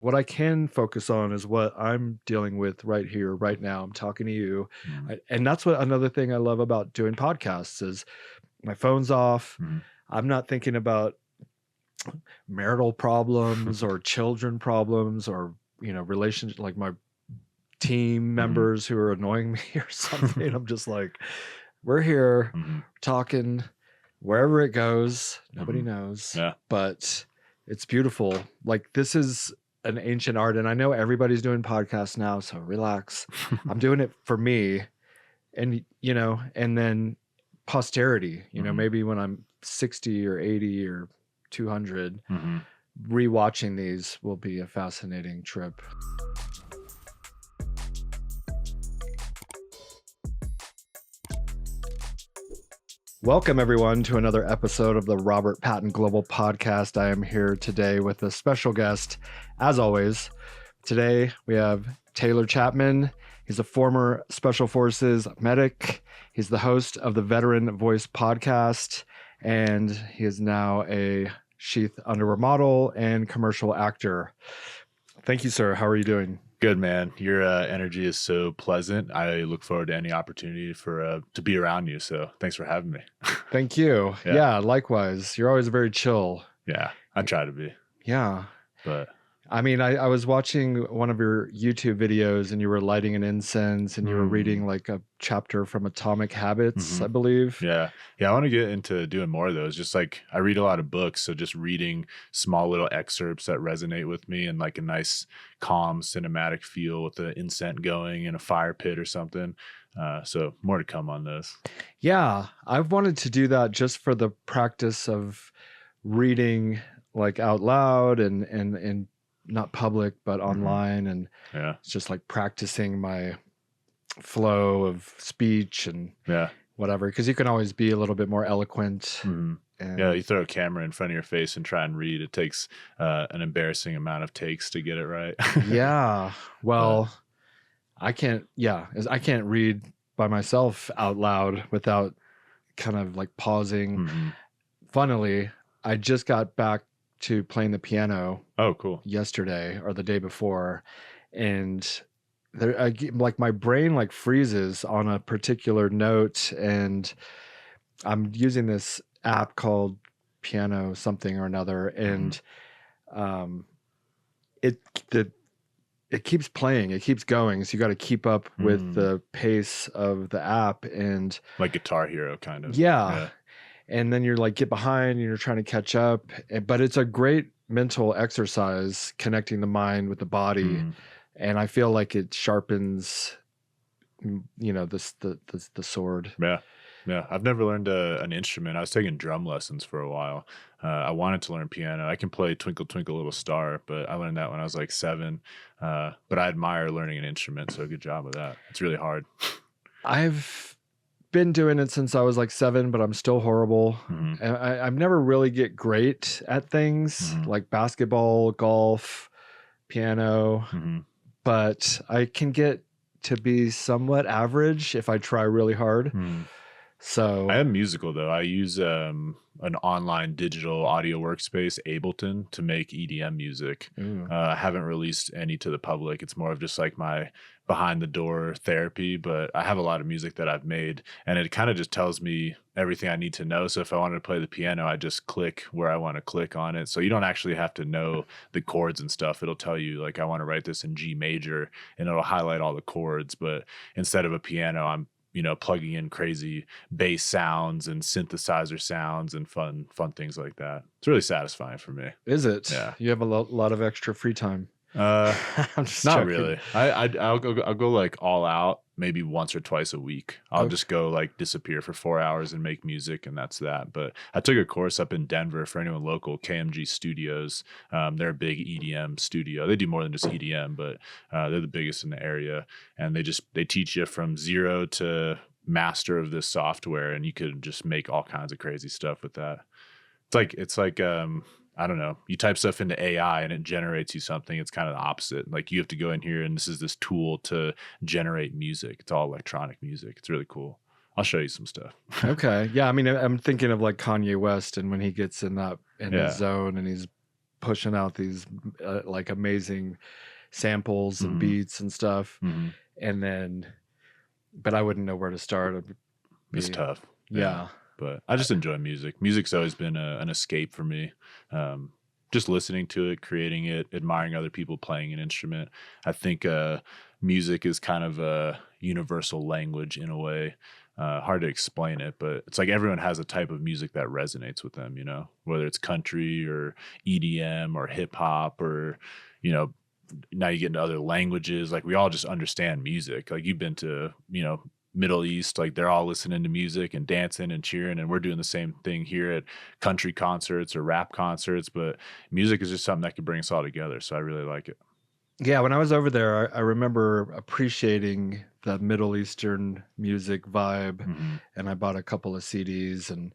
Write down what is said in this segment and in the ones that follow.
What I can focus on is what I'm dealing with right here, right now. I'm talking to you. Mhm, And that's what another thing I love about doing podcasts is my phone's off. mhm. I'm not thinking about marital problems or children problems or, relationship like my team Mhm. members who are annoying me or something. I'm just like, we're here Mhm, talking wherever it goes. Nobody mhm. knows, Yeah. but it's beautiful. Like this is an ancient art, and I know everybody's doing podcasts now, so relax. I'm doing it for me, and and then posterity. Mhm, Maybe when I'm 60 or 80 or 200, mhm. rewatching these will be a fascinating trip. Welcome, everyone, to another episode of the Robert Patton Global Podcast. I am here today with a special guest, as always. Today, we have Taylor Chapman. He's a former Special Forces medic. He's the host of the Veteran Voice podcast, and he is now a Sheath underwear model and commercial actor. Thank you, sir. How are you doing? Good, man. Your energy is so pleasant. I look forward to any opportunity for to be around you. So thanks for having me. Thank you. Yeah, Yeah, likewise. You're always very chill. yeah. I try to be, Yeah. but I mean, I was watching one of your YouTube videos and you were lighting an incense and you were reading mm, like a chapter from Atomic Habits, hmm I believe. yeah, yeah. I want to get into doing more of those. Just like I read a lot of books, so just reading small little excerpts that resonate with me and like a nice, calm, cinematic feel with the incense going in a fire pit or something. So more to come on this. Yeah, I've wanted to do that just for the practice of reading like out loud and not public but Hmm. online, and Yeah, it's just like practicing my flow of speech and yeah. whatever, because you can always be a little bit more eloquent Hmm. Yeah, and you throw a camera in front of your face and try and read. It takes an embarrassing amount of takes to get it right. yeah, But well, I can't read by myself out loud without kind of like pausing. mhm. Funnily, I just got back to playing the piano Oh, cool. yesterday or the day before, and like my brain like freezes on a particular note, and I'm using this app called Piano something or another, Hmm. and um, it the it keeps playing, it keeps going. So you got to keep up with Mm. the pace of the app. And Like Guitar Hero, kind of. yeah. Yeah. And then you're like, get behind and you're trying to catch up. But it's a great mental exercise connecting the mind with the body. Mm. And I feel like it sharpens, the sword. Yeah. Yeah. I've never learned an instrument. I was taking drum lessons for a while. I wanted to learn piano. I can play Twinkle Twinkle Little Star, but I learned that when I was like 7. But I admire learning an instrument. So good job with that. It's really hard. I've been doing it since I was like 7, but I'm still horrible. Hmm. And I've never really get great at things Hmm. like basketball, golf, piano, Hmm. but I can get to be somewhat average if I try really hard. Hmm. I So, am musical though. I use an online digital audio workspace, Ableton, to make EDM music. ooh, I haven't released any to the public. It's more of just like my behind the door therapy, but I have a lot of music that I've made and it kind of just tells me everything I need to know. So if I wanted to play the piano, I just click where I want to click on it. So you don't actually have to know the chords and stuff. It'll tell you like I want to write this in G major and it'll highlight all the chords, but instead of a piano, I'm plugging in crazy bass sounds and synthesizer sounds and fun things like that. It's really satisfying for me. is it? Yeah. You have a lot of extra free time. Uh, I'm just Not joking. really. I'll go like all out maybe once or twice a week. I'll Okay. just go like disappear for 4 hours and make music and that's that. But I took a course up in Denver for anyone local, KMG Studios. They're a big EDM studio. They do more than just EDM, but they're the biggest in the area. And they teach you from zero to master of this software and you could just make all kinds of crazy stuff with that. It's like I don't know, you type stuff into AI and it generates you something. It's kind of the opposite. Like you have to go in here and this is this tool to generate music. It's all electronic music. It's really cool. I'll show you some stuff. Okay. Yeah. I mean, I'm thinking of like Kanye West and when he gets in his Yeah. zone and he's pushing out these like amazing samples and beats and stuff. And then, but I wouldn't know where to start. It's tough. Yeah. But I just enjoy music. Music's always been an escape for me. Just listening to it, creating it, admiring other people playing an instrument. I think music is kind of a universal language in a way. Hard to explain it, but it's like everyone has a type of music that resonates with them, you know, whether it's country or EDM or hip hop or, you know, now you get into other languages. Like we all just understand music. Like you've been to, you know, Middle East, like they're all listening to music and dancing and cheering, and we're doing the same thing here at country concerts or rap concerts. But music is just something that could bring us all together. So I really like it. Yeah, when I was over there, I remember appreciating the Middle Eastern music vibe, and I bought a couple of CDs, and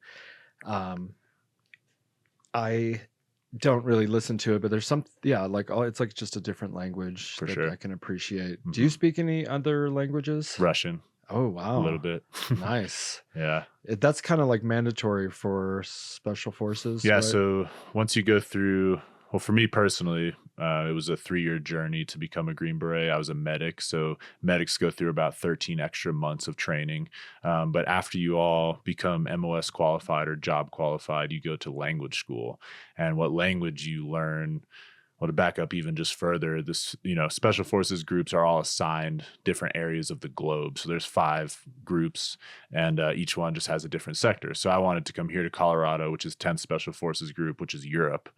I don't really listen to it, but there's some, like it's like just a different language For that sure. I can appreciate. Do you speak any other languages? Russian. Oh, wow. A little bit. Nice. Yeah. That's kind of like mandatory for special forces. Yeah. Right? So once you go through, well, for me personally, it was a 3-year journey to become a Green Beret. I was a medic. So medics go through about 13 extra months of training. But after you all become MOS qualified or job qualified, you go to language school. And what language you learn, well, to back up even just further, this, you know, special forces groups are all assigned different areas of the globe. So there's 5 groups, and each one just has a different sector. So I wanted to come here to Colorado, which is 10th Special Forces Group, which is Europe,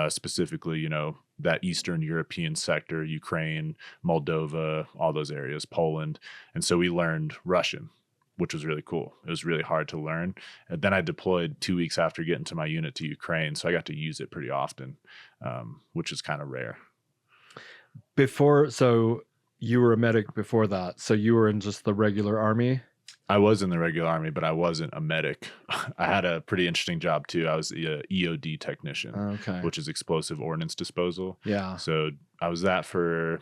specifically, you know, that Eastern European sector, Ukraine, Moldova, all those areas, Poland. And so we learned Russian, which was really cool. It was really hard to learn. And then I deployed 2 weeks after getting to my unit to Ukraine. So I got to use it pretty often, which is kind of rare. So you were a medic before that. So you were in just the regular army? I was in the regular army, but I wasn't a medic. I had a pretty interesting job too. I was a EOD technician, which is Explosive Ordnance Disposal. Yeah. So I was that for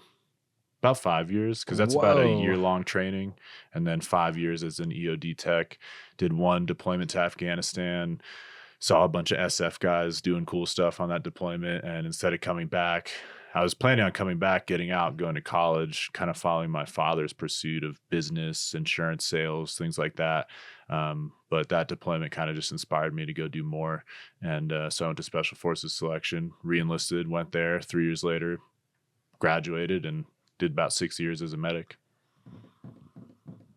about 5 years, because that's about a year-long training, and then 5 years as an EOD Tech. Did 1 deployment to Afghanistan, saw a bunch of SF guys doing cool stuff on that deployment, and instead of coming back, I was planning on coming back, getting out, going to college, kind of following my father's pursuit of business, insurance sales, things like that. But that deployment kind of just inspired me to go do more, and so I went to Special Forces selection, re-enlisted, went there 3 years later, graduated, and did about 6 years as a medic.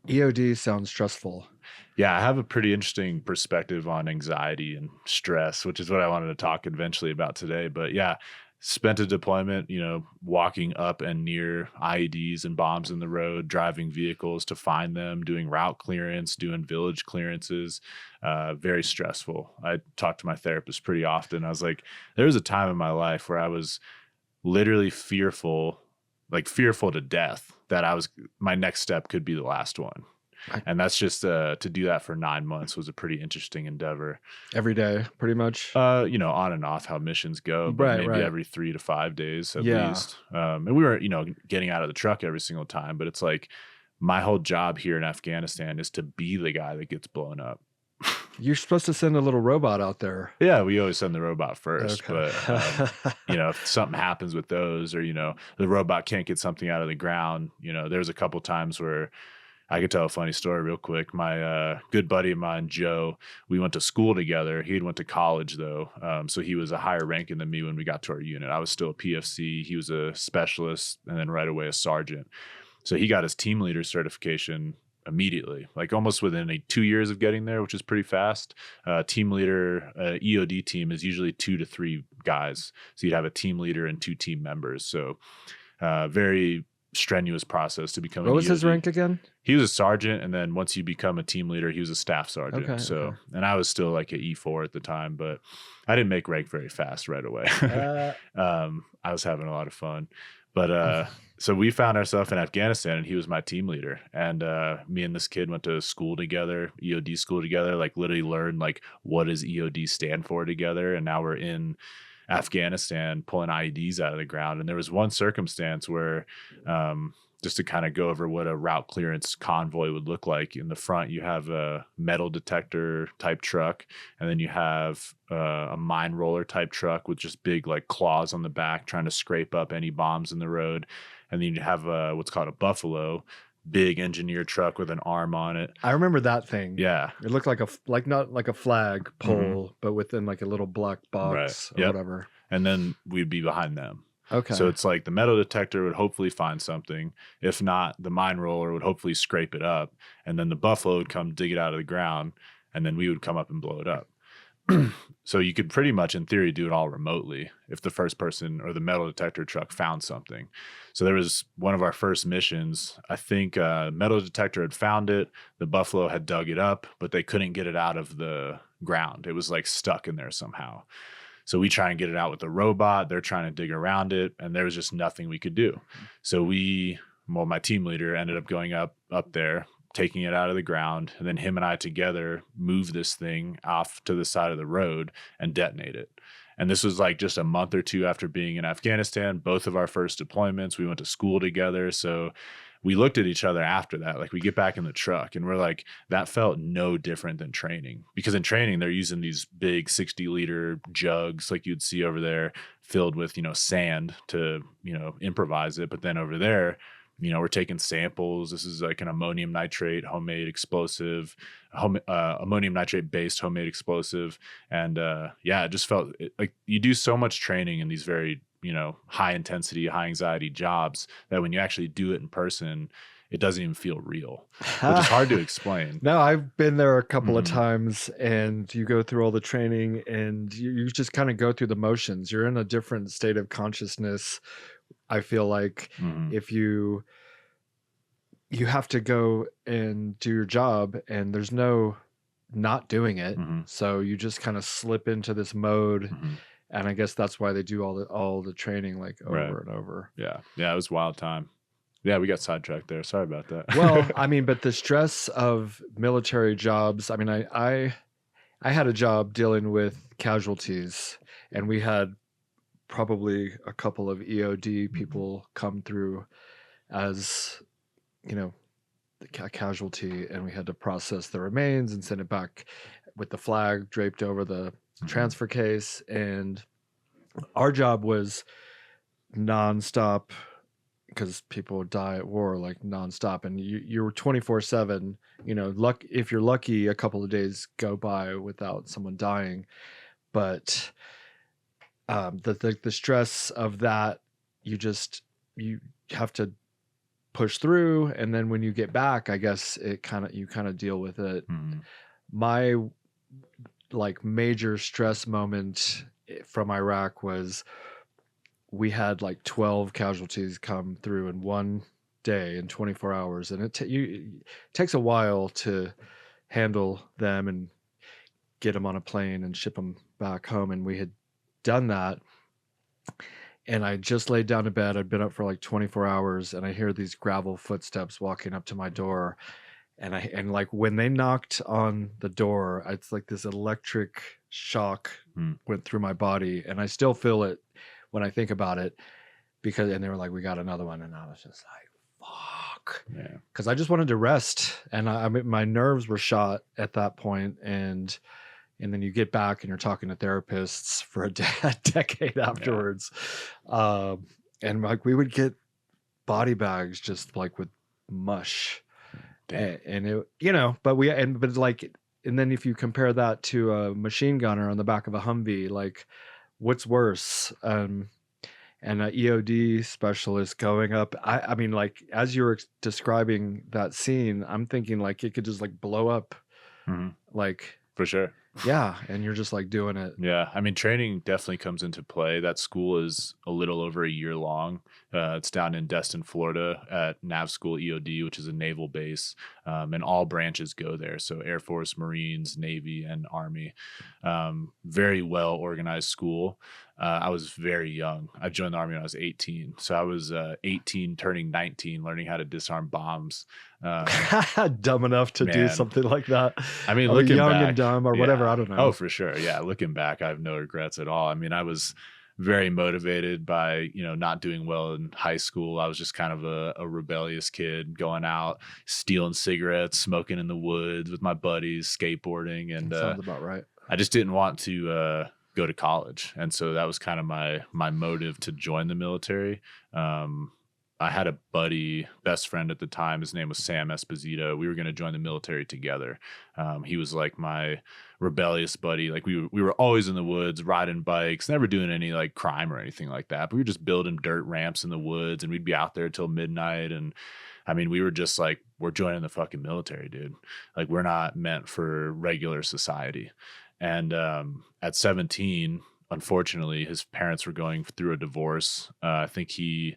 EOD sounds stressful. Yeah, I have a pretty interesting perspective on anxiety and stress, which is what I wanted to talk eventually about today. But yeah, spent a deployment, you know, walking up and near IEDs and bombs in the road, driving vehicles to find them, doing route clearance, doing village clearances. Very stressful. I talked to my therapist pretty often. I was like, there was a time in my life where I was literally fearful to death that my next step could be the last one. And that's just to do that for 9 months was a pretty interesting endeavor. Every day, pretty much. You know, on and off how missions go, but maybe every 3 to 5 days at least. And we were, you know, getting out of the truck every single time, but it's like my whole job here in Afghanistan is to be the guy that gets blown up. You're supposed to send a little robot out there. Yeah, we always send the robot first. But, you know, if something happens with those, or, you know, the robot can't get something out of the ground, you know, there's a couple times where I could tell a funny story real quick. My good buddy of mine, Joe, we went to school together. He went to college, though. So he was a higher ranking than me when we got to our unit. I was still a PFC. He was a specialist, and then right away a sergeant. So he got his team leader certification immediately, like almost within 2 years of getting there, which is pretty fast. Team leader, EOD team is usually 2 to 3 guys. So you'd have a team leader and 2 team members. So very strenuous process to become. What was his rank again? He was a sergeant, and then once you become a team leader, he was a staff sergeant. And I was still like an E4 at the time, but I didn't make rank very fast right away. I was having a lot of fun. But so we found ourselves in Afghanistan, and he was my team leader. And me and this kid went to school together, EOD school together, like literally learned like what does EOD stand for together. And now we're in Afghanistan pulling IEDs out of the ground. And there was one circumstance where, just to kind of go over what a route clearance convoy would look like. In the front, you have a metal detector type truck, and then you have a mine roller type truck with just big like claws on the back trying to scrape up any bombs in the road. And then you have what's called a buffalo, big engineer truck with an arm on it. I remember that thing. Yeah. It looked like not like a flag pole, but within like a little black box or whatever. And then we'd be behind them. Okay. So it's like the metal detector would hopefully find something. If not, the mine roller would hopefully scrape it up. And then the buffalo would come dig it out of the ground. And then we would come up and blow it up. So you could pretty much, in theory, do it all remotely if the first person or the metal detector truck found something. So there was one of our first missions. I think metal detector had found it. The buffalo had dug it up, but they couldn't get it out of the ground. It was like stuck in there somehow. So we try and get it out with the robot. They're trying to dig around it, and there was just nothing we could do. So my team leader ended up going up there, taking it out of the ground, and then him and I together move this thing off to the side of the road and detonate it. And this was like just a month or two after being in Afghanistan, both of our first deployments. We went to school together. So we looked at each other after that. Like we get back in the truck and we're like, that felt no different than training. Because in training, they're using these big 60-liter jugs like you'd see over there filled with, sand to, improvise it. But then over there, we're taking samples. This is like an ammonium nitrate homemade explosive, ammonium nitrate based homemade explosive. And it just felt like you do so much training in these very, high intensity, high anxiety jobs that when you actually do it in person, it doesn't even feel real, which is hard to explain. No, I've been there a couple of times, and you go through all the training and you just kind of go through the motions. You're in a different state of consciousness. I feel like if you have to go and do your job and there's no not doing it. So you just kind of slip into this mode. And I guess that's why they do all the training like over and over. Yeah. Yeah. It was a wild time. Yeah. We got sidetracked there. Sorry about that. Well, I mean, but the stress of military jobs, I mean, I had a job dealing with casualties, and we had probably a couple of EOD people come through as, the casualty, and we had to process the remains and send it back with the flag draped over the transfer case. And our job was nonstop, because people die at war like nonstop, and you were 24/7. If you're lucky, a couple of days go by without someone dying, but the stress of that, you have to push through. And then when you get back, I guess you kind of deal with it. My like major stress moment from Iraq was we had like 12 casualties come through in one day in 24 hours. And it takes a while to handle them and get them on a plane and ship them back home. And we had done that. And I just laid down to bed. I'd been up for like 24 hours, and I hear these gravel footsteps walking up to my door. And like when they knocked on the door, it's like this electric shock went through my body, and I still feel it when I think about it, and they were like, "We got another one," and I was just like, "Fuck," because I just wanted to rest, and I mean, my nerves were shot at that point, and then you get back and you're talking to therapists for a decade afterwards, and like we would get body bags just like with mush. And it, but then if you compare that to a machine gunner on the back of a Humvee, like what's worse? And an EOD specialist going up. I mean, like as you were describing that scene, I'm thinking like it could just like blow up, like for sure. Yeah. And you're just like doing it. Yeah. I mean, training definitely comes into play. That school is a little over a year long. It's down in Destin, Florida at Nav School EOD, which is a naval base. And all branches go there. So Air Force, Marines, Navy, and Army. Very well organized school. I was very young. I joined the Army when I was 18. So I was 18 turning 19, learning how to disarm bombs. Dumb enough to do something like that. I mean, looking young back, and dumb or whatever. I don't know. Oh, for sure. Yeah. Looking back, I have no regrets at all. I mean, I was very motivated by, not doing well in high school. I was just kind of a rebellious kid going out, stealing cigarettes, smoking in the woods with my buddies, skateboarding. And Sounds about right. I just didn't want to go to college. And so that was kind of my motive to join the military. I had a buddy, best friend at the time. His name was Sam Esposito. We were going to join the military together. He was like my rebellious buddy. Like we were always in the woods, riding bikes, never doing any like crime or anything like that. But we were just building dirt ramps in the woods, and we'd be out there till midnight. And I mean, we were just like, we're joining the fucking military, dude. Like we're not meant for regular society. And at 17, unfortunately, his parents were going through a divorce. I think he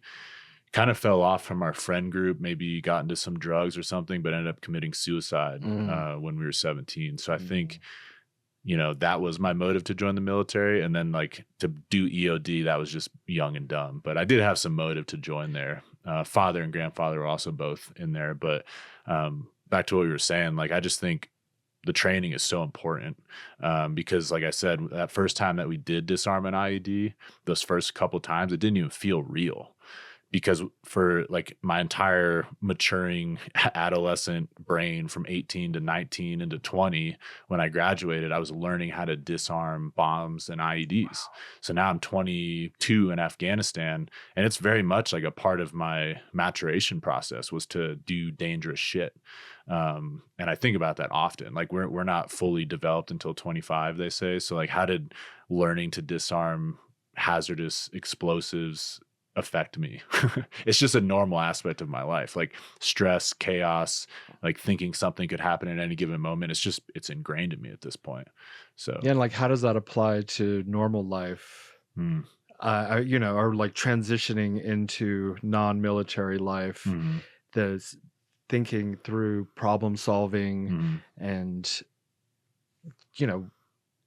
kind of fell off from our friend group, maybe got into some drugs or something, but ended up committing suicide when we were 17. So I think, that was my motive to join the military. And then like to do EOD, that was just young and dumb. But I did have some motive to join there. Father and grandfather were also both in there. But back to what we were saying, like I just think the training is so important because like I said, that first time that we did disarm an IED, those first couple times, it didn't even feel real. Because for like my entire maturing adolescent brain from 18 to 19 into 20, when I graduated, I was learning how to disarm bombs and IEDs. So now I'm 22 in Afghanistan, and it's very much like a part of my maturation process was to do dangerous shit. And I think about that often. Like we're not fully developed until 25, they say. So like how did learning to disarm hazardous explosives affect me? It's just a normal aspect of my life, like stress, chaos, like thinking something could happen at any given moment. It's ingrained in me at this point. So Yeah, and like how does that apply to normal life? Or like transitioning into non-military life, there's thinking through problem solving and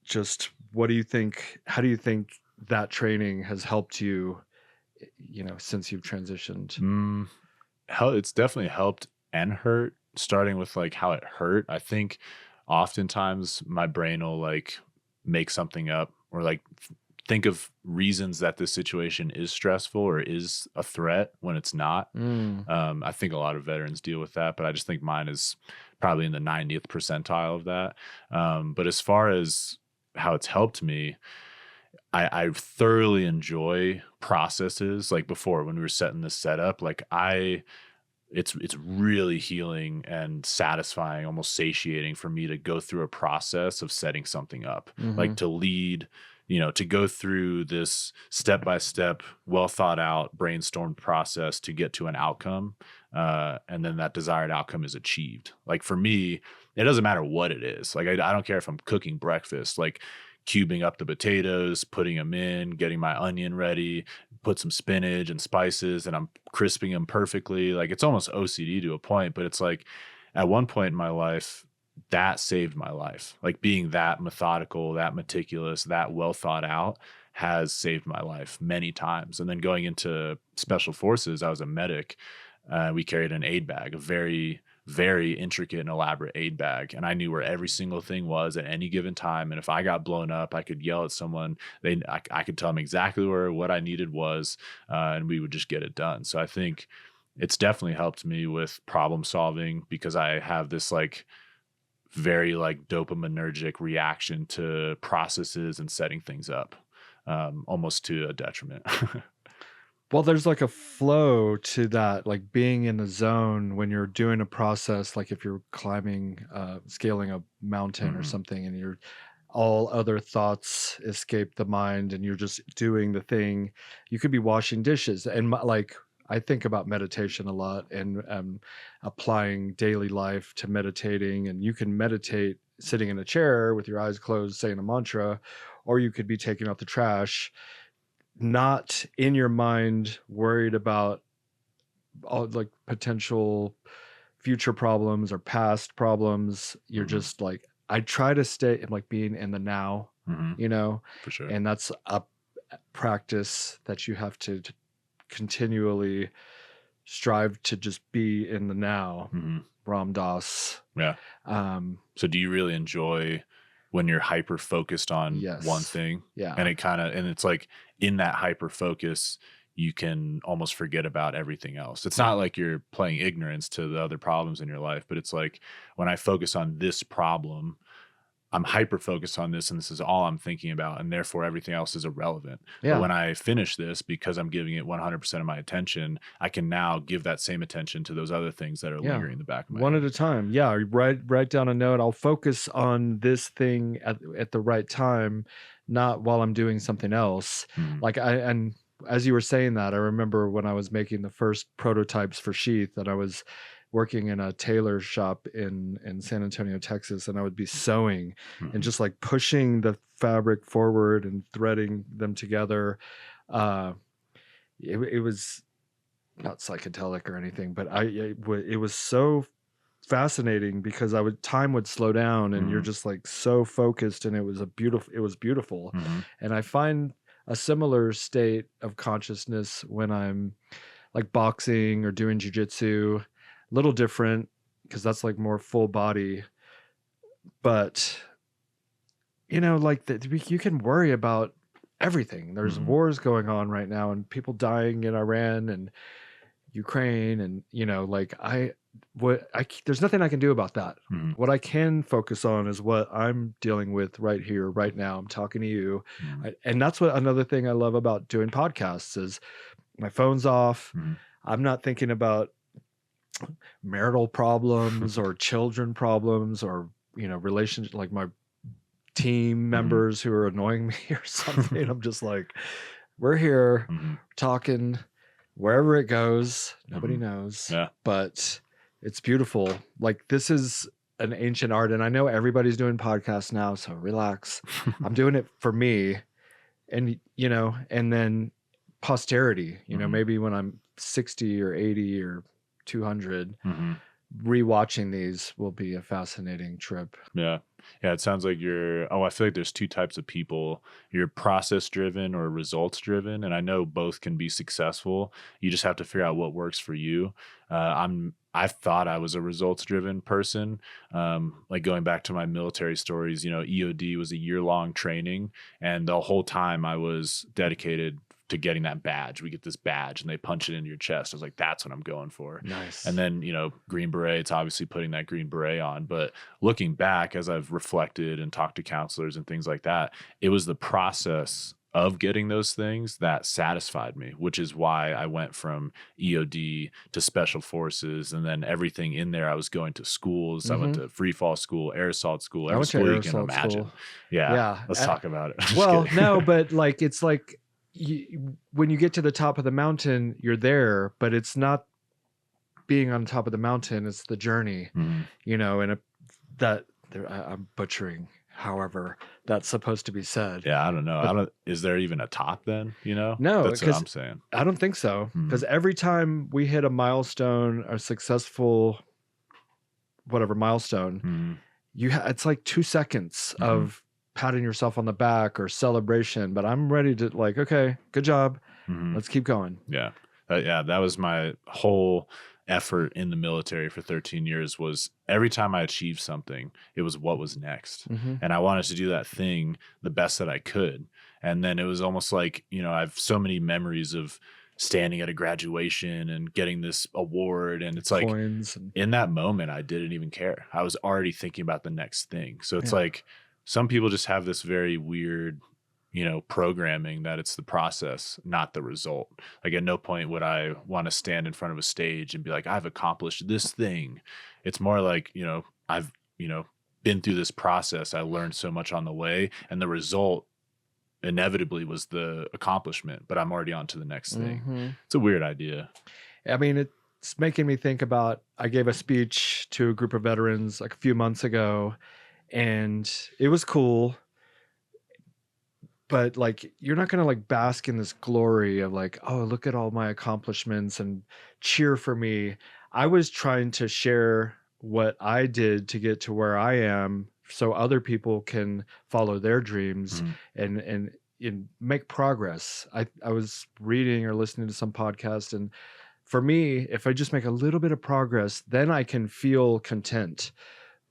just how do you think that training has helped you since you've transitioned? It's definitely helped and hurt, starting with like how it hurt. I think oftentimes my brain will like make something up or like think of reasons that this situation is stressful or is a threat when it's not. I think a lot of veterans deal with that, but I just think mine is probably in the 90th percentile of that. But as far as how it's helped me, I thoroughly enjoy processes. Like before when we were setting this setup, like it's really healing and satisfying, almost satiating for me to go through a process of setting something up, like to lead, to go through this step-by-step, well thought out, brainstormed process to get to an outcome. And then that desired outcome is achieved. Like for me, it doesn't matter what it is. Like I don't care if I'm cooking breakfast, like cubing up the potatoes, putting them in, getting my onion ready, put some spinach and spices, and I'm crisping them perfectly. Like it's almost OCD to a point, but it's like at one point in my life, that saved my life. Like being that methodical, that meticulous, that well thought out has saved my life many times. And then going into special forces, I was a medic. We carried an aid bag, a very intricate and elaborate aid bag. And I knew where every single thing was at any given time. And if I got blown up, I could yell at someone. I could tell them exactly what I needed was, and we would just get it done. So I think it's definitely helped me with problem solving because I have this like very like dopaminergic reaction to processes and setting things up, almost to a detriment. Well, there's like a flow to that, like being in the zone when you're doing a process, like if you're climbing, scaling a mountain or something, and you're all other thoughts escape the mind and you're just doing the thing. You could be washing dishes. And like, I think about meditation a lot and applying daily life to meditating. And you can meditate sitting in a chair with your eyes closed, saying a mantra, or you could be taking out the trash, not in your mind worried about all like potential future problems or past problems. You're just like, I try to stay like being in the now, For sure. and that's a practice that you have to continually strive to just be in the now. Ram Dass. Yeah. So do you really enjoy when you're hyper focused on Yes. one thing. Yeah. And it's like in that hyper focus, you can almost forget about everything else. It's not like you're playing ignorance to the other problems in your life, but it's like when I focus on this problem, I'm hyper focused on this and this is all I'm thinking about. And therefore everything else is irrelevant. Yeah. But when I finish this, because I'm giving it 100% of my attention, I can now give that same attention to those other things that are lingering in the back of my one head. at a time. Yeah. Write down a note. I'll focus on this thing at the right time, not while I'm doing something else. Mhm. And as you were saying that, I remember when I was making the first prototypes for Sheath, and I was working in a tailor shop in San Antonio, Texas, and I would be sewing and just like pushing the fabric forward and threading them together. It was not psychedelic or anything, but it was so fascinating because time would slow down and you're just like so focused, and it was beautiful. And I find a similar state of consciousness when I'm like boxing or doing jujitsu. Little different because that's like more full body, but like you can worry about everything. There's wars going on right now and people dying in Iran and Ukraine, and there's nothing I can do about that. What I can focus on is what I'm dealing with right here, right now. I'm talking to you, and that's what another thing I love about doing podcasts is my phone's off. I'm not thinking about marital problems or children problems or relationship, like my team members who are annoying me or something. I'm just like, we're here talking. Wherever it goes, nobody knows. Yeah. But it's beautiful. Like, this is an ancient art, and I know everybody's doing podcasts now, so relax. I'm doing it for me, and and then posterity. Maybe when I'm 60 or 80 or 200, rewatching these will be a fascinating trip. Yeah. It sounds like I feel like there's two types of people. You're process driven or results driven. And I know both can be successful. You just have to figure out what works for you. I thought I was a results driven person. Like going back to my military stories, EOD was a year-long training. And the whole time I was dedicated to getting that badge. We get this badge and they punch it into your chest. I was like, that's what I'm going for. Nice. And then, Green Beret, it's obviously putting that Green Beret on. But looking back, as I've reflected and talked to counselors and things like that, it was the process of getting those things that satisfied me, which is why I went from EOD to special forces. And then everything in there, I was going to schools. I went to free fall school, air assault school, every school you can imagine. School. Yeah. Let's talk about it. Well, no, but like, it's like, when you get to the top of the mountain, you're there, but it's not being on top of the mountain, it's the journey, and I'm butchering however that's supposed to be said. Yeah, I don't know. Is there even a top then? No, that's what I'm saying. I don't think so, because every time we hit a milestone, a successful whatever milestone, it's like 2 seconds of patting yourself on the back or celebration, but I'm ready to like, okay, good job. Let's keep going. Yeah. That was my whole effort in the military for 13 years was every time I achieved something, it was what was next. And I wanted to do that thing the best that I could. And then it was almost like, I have so many memories of standing at a graduation and getting this award. And it's like in that moment, I didn't even care. I was already thinking about the next thing. So it's like, some people just have this very weird, programming that it's the process, not the result. Like at no point would I want to stand in front of a stage and be like, I've accomplished this thing. It's more like, I've, been through this process. I learned so much on the way, and the result inevitably was the accomplishment, but I'm already on to the next thing. It's a weird idea. I mean, it's making me think about, I gave a speech to a group of veterans like a few months ago, and it was cool, but like, you're not going to like bask in this glory of like, oh, look at all my accomplishments and cheer for me. I was trying to share what I did to get to where I am so other people can follow their dreams and make progress. I was reading or listening to some podcast, and for me, if I just make a little bit of progress, then I can feel content.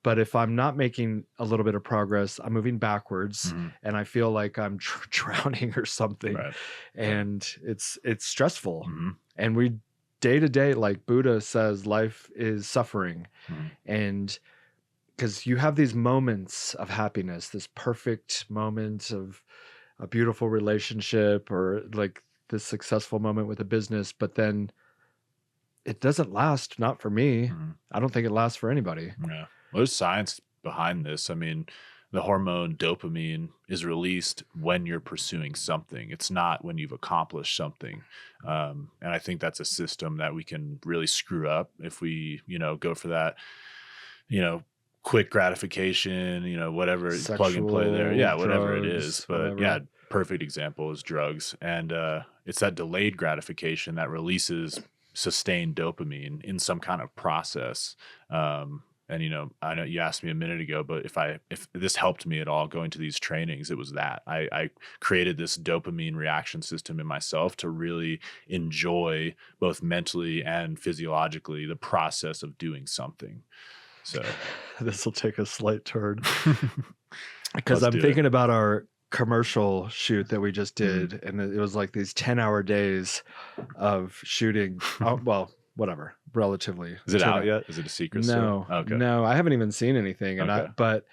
But if I'm not making a little bit of progress, I'm moving backwards and I feel like I'm drowning or something. Right. And it's stressful. Mm-hmm. And we day to day, like Buddha says, life is suffering. And because you have these moments of happiness, this perfect moment of a beautiful relationship or like this successful moment with a business, but then it doesn't last. Not for me. I don't think it lasts for anybody. Yeah. Well, there's science behind this. I mean, the hormone dopamine is released when you're pursuing something. It's not when you've accomplished something. And I think that's a system that we can really screw up if we, go for that, quick gratification, whatever, Sexual, plug and play there. Yeah, whatever it drugs, is. But whatever. yeah, perfect example is drugs. And it's that delayed gratification that releases sustained dopamine in some kind of process. And I know you asked me a minute ago, but if this helped me at all going to these trainings, it was that I created this dopamine reaction system in myself to really enjoy both mentally and physiologically the process of doing something. So this will take a slight turn because I'm thinking about our commercial shoot that we just did, and it was like these 10-hour days of shooting. Well, whatever, relatively. Is it out yet? Is it a secret? No, okay. No, I haven't even seen anything. And but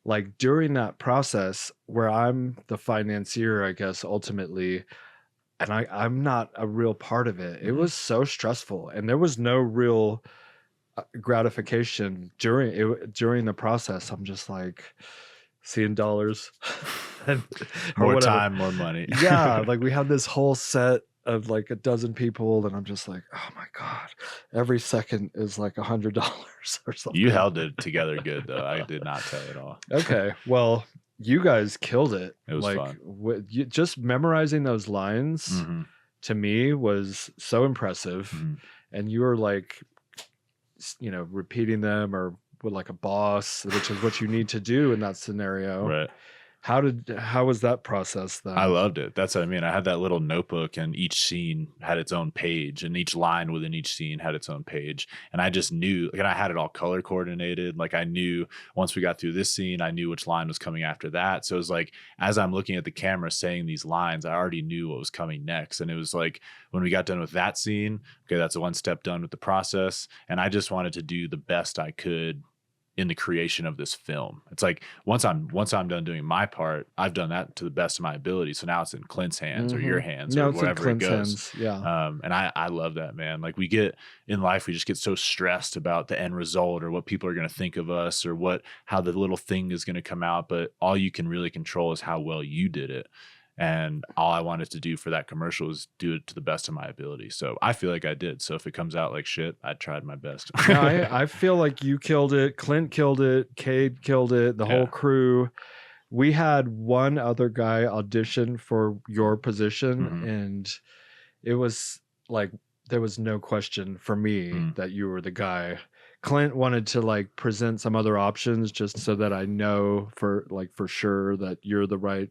like during that process where I'm the financier, I guess, ultimately, and I'm not a real part of it. It was so stressful, and there was no real gratification during the process. I'm just like seeing dollars and more time, more money. Yeah, like we had this whole set of like a dozen people, and I'm just like, oh my god, every second is like $100 or something. You held it together good though. I did not tell at all. Okay, well, you guys killed it. It was like fun. Just memorizing those lines to me was so impressive. And you were like, repeating them or with like a boss, which is what you need to do in that scenario. Right. How was that process then? I loved it. That's what I mean. I had that little notebook, and each scene had its own page, and each line within each scene had its own page. And I just knew, and I had it all color coordinated. Like I knew once we got through this scene, I knew which line was coming after that. So it was like, as I'm looking at the camera saying these lines, I already knew what was coming next. And it was like, when we got done with that scene, okay, that's one step done with the process. And I just wanted to do the best I could in the creation of this film. It's like once I'm done doing my part, I've done that to the best of my ability. So now it's in Clint's hands or your hands or wherever it goes. Hands. Yeah. And I love that, man. Like we get in life, we just get so stressed about the end result or what people are going to think of us or how the little thing is going to come out. But all you can really control is how well you did it. And all I wanted to do for that commercial is do it to the best of my ability. So I feel like I did. So if it comes out like shit, I tried my best. No, I feel like you killed it. Clint killed it. Cade killed it. The whole crew. We had one other guy audition for your position, and it was like there was no question for me that you were the guy. Clint wanted to like present some other options just so that I know for sure that you're the right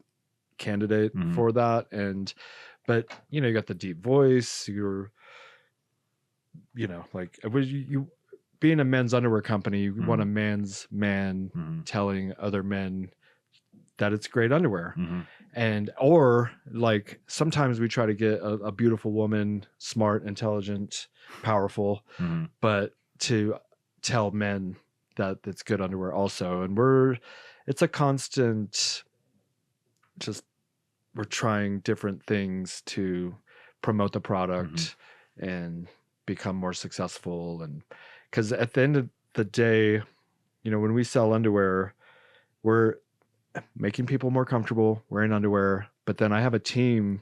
candidate for that. But you got the deep voice, you're like you being a men's underwear company, you want a man's man telling other men that it's great underwear. And or like sometimes we try to get a beautiful woman, smart, intelligent, powerful, but to tell men that it's good underwear also. And it's a constant we're trying different things to promote the product and become more successful. And because at the end of the day, when we sell underwear, we're making people more comfortable wearing underwear, but then I have a team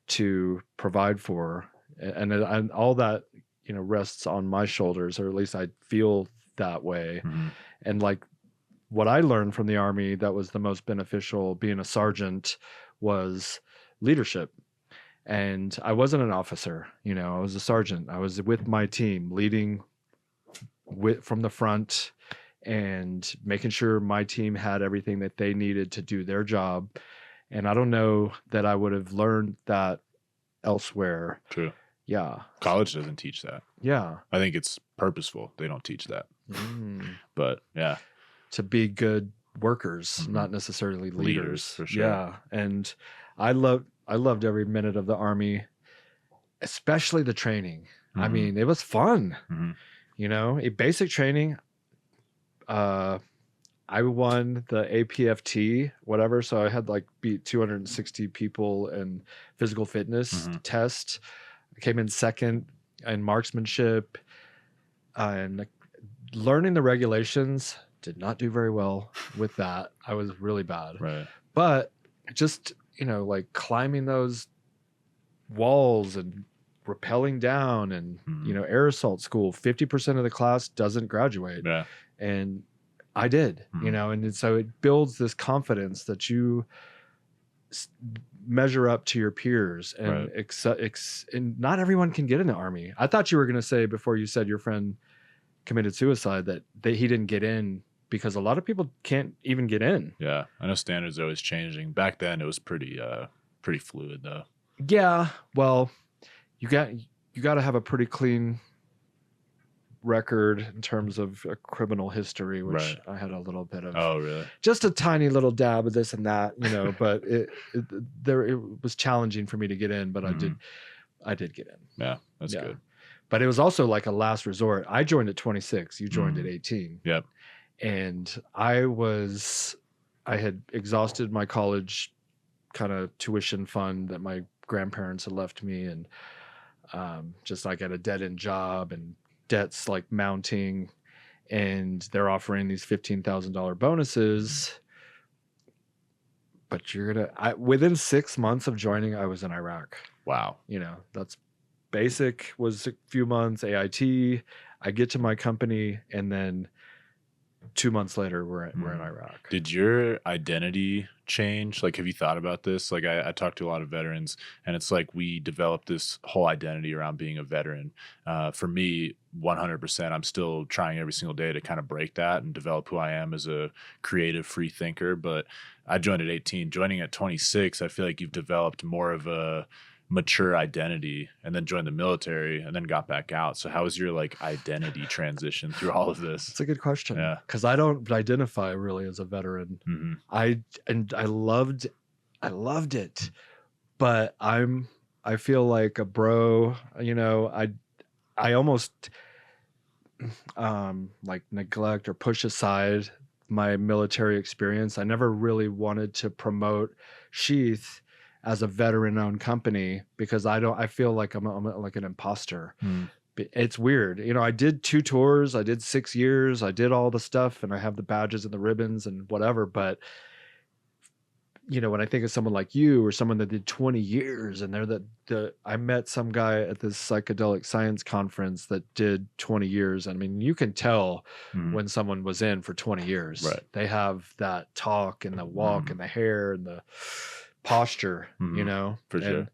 to provide for, and all that, rests on my shoulders, or at least I feel that way. And like, what I learned from the Army that was the most beneficial being a sergeant was leadership. And I wasn't an officer, I was a sergeant. I was with my team, leading from the front and making sure my team had everything that they needed to do their job. And I don't know that I would have learned that elsewhere. True. Yeah. College doesn't teach that. Yeah. I think it's purposeful. They don't teach that. But yeah. to be good workers, not necessarily leaders. For sure. Yeah. And I loved every minute of the Army, especially the training. I mean, it was fun. A basic training. I won the APFT, whatever. So I had like beat 260 people in physical fitness test. I came in second in marksmanship, and learning the regulations. Did not do very well with that. I was really bad. Right. But just, like climbing those walls and rappelling down and, air assault school, 50% of the class doesn't graduate. Yeah. And I did, and so it builds this confidence that you measure up to your peers, and, and not everyone can get in the Army. I thought you were going to say, before you said your friend committed suicide, that he didn't get in, because a lot of people can't even get in. Yeah. I know standards are always changing. Back then it was pretty fluid though. Yeah. Well, you got to have a pretty clean record in terms of a criminal history, which I had a little bit of. Oh, really? Just a tiny little dab of this and that, but it was challenging for me to get in, but I did get in. Yeah, that's good. But it was also like a last resort. I joined at 26. You joined at 18. Yep. And I had exhausted my college kind of tuition fund that my grandparents had left me, and just like at a dead-end job, and debts like mounting, and they're offering these $15,000 bonuses. But within 6 months of joining, I was in Iraq. Wow. That's basic was a few months, AIT. I get to my company, and then 2 months later, we're in Iraq. Did your identity change? Like, have you thought about this? Like, I talked to a lot of veterans, and it's like we developed this whole identity around being a veteran. For me, 100%, I'm still trying every single day to kind of break that and develop who I am as a creative, free thinker. But I joined at 18. Joining at 26, I feel like you've developed more of a mature identity, and then joined the military, and then got back out. So how was your identity transition through all of this? It's a good question. Yeah. Because I don't identify really as a veteran. I loved it, but I feel like a bro. I almost neglect or push aside my military experience. I never really wanted to promote Sheath as a veteran-owned company, because I feel like I'm like an imposter. It's weird. I did 2 tours, I did 6 years, I did all the stuff, and I have the badges and the ribbons and whatever. But, when I think of someone like you, or someone that did 20 years, and I met some guy at this psychedelic science conference that did 20 years. I mean, you can tell when someone was in for 20 years. Right. They have that talk and the walk and the hair and the posture, For sure. And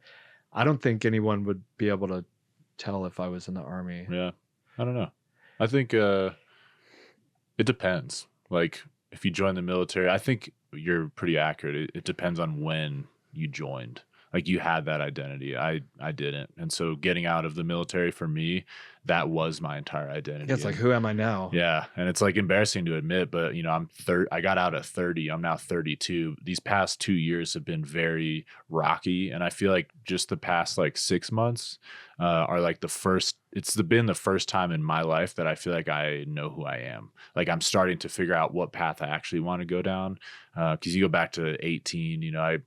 I don't think anyone would be able to tell if I was in the Army. Yeah. I don't know. I think it depends. Like, if you join the military, I think you're pretty accurate. It depends on when you joined. Like, you had that identity. I didn't. And so getting out of the military, for me, that was my entire identity. It's like, who am I now? Yeah. And it's like embarrassing to admit, but I got out at 30. I'm now 32. These past 2 years have been very rocky. And I feel like just the past 6 months are like been the first time in my life that I feel like I know who I am. Like, I'm starting to figure out what path I actually want to go down. 'Cause you go back to 18, I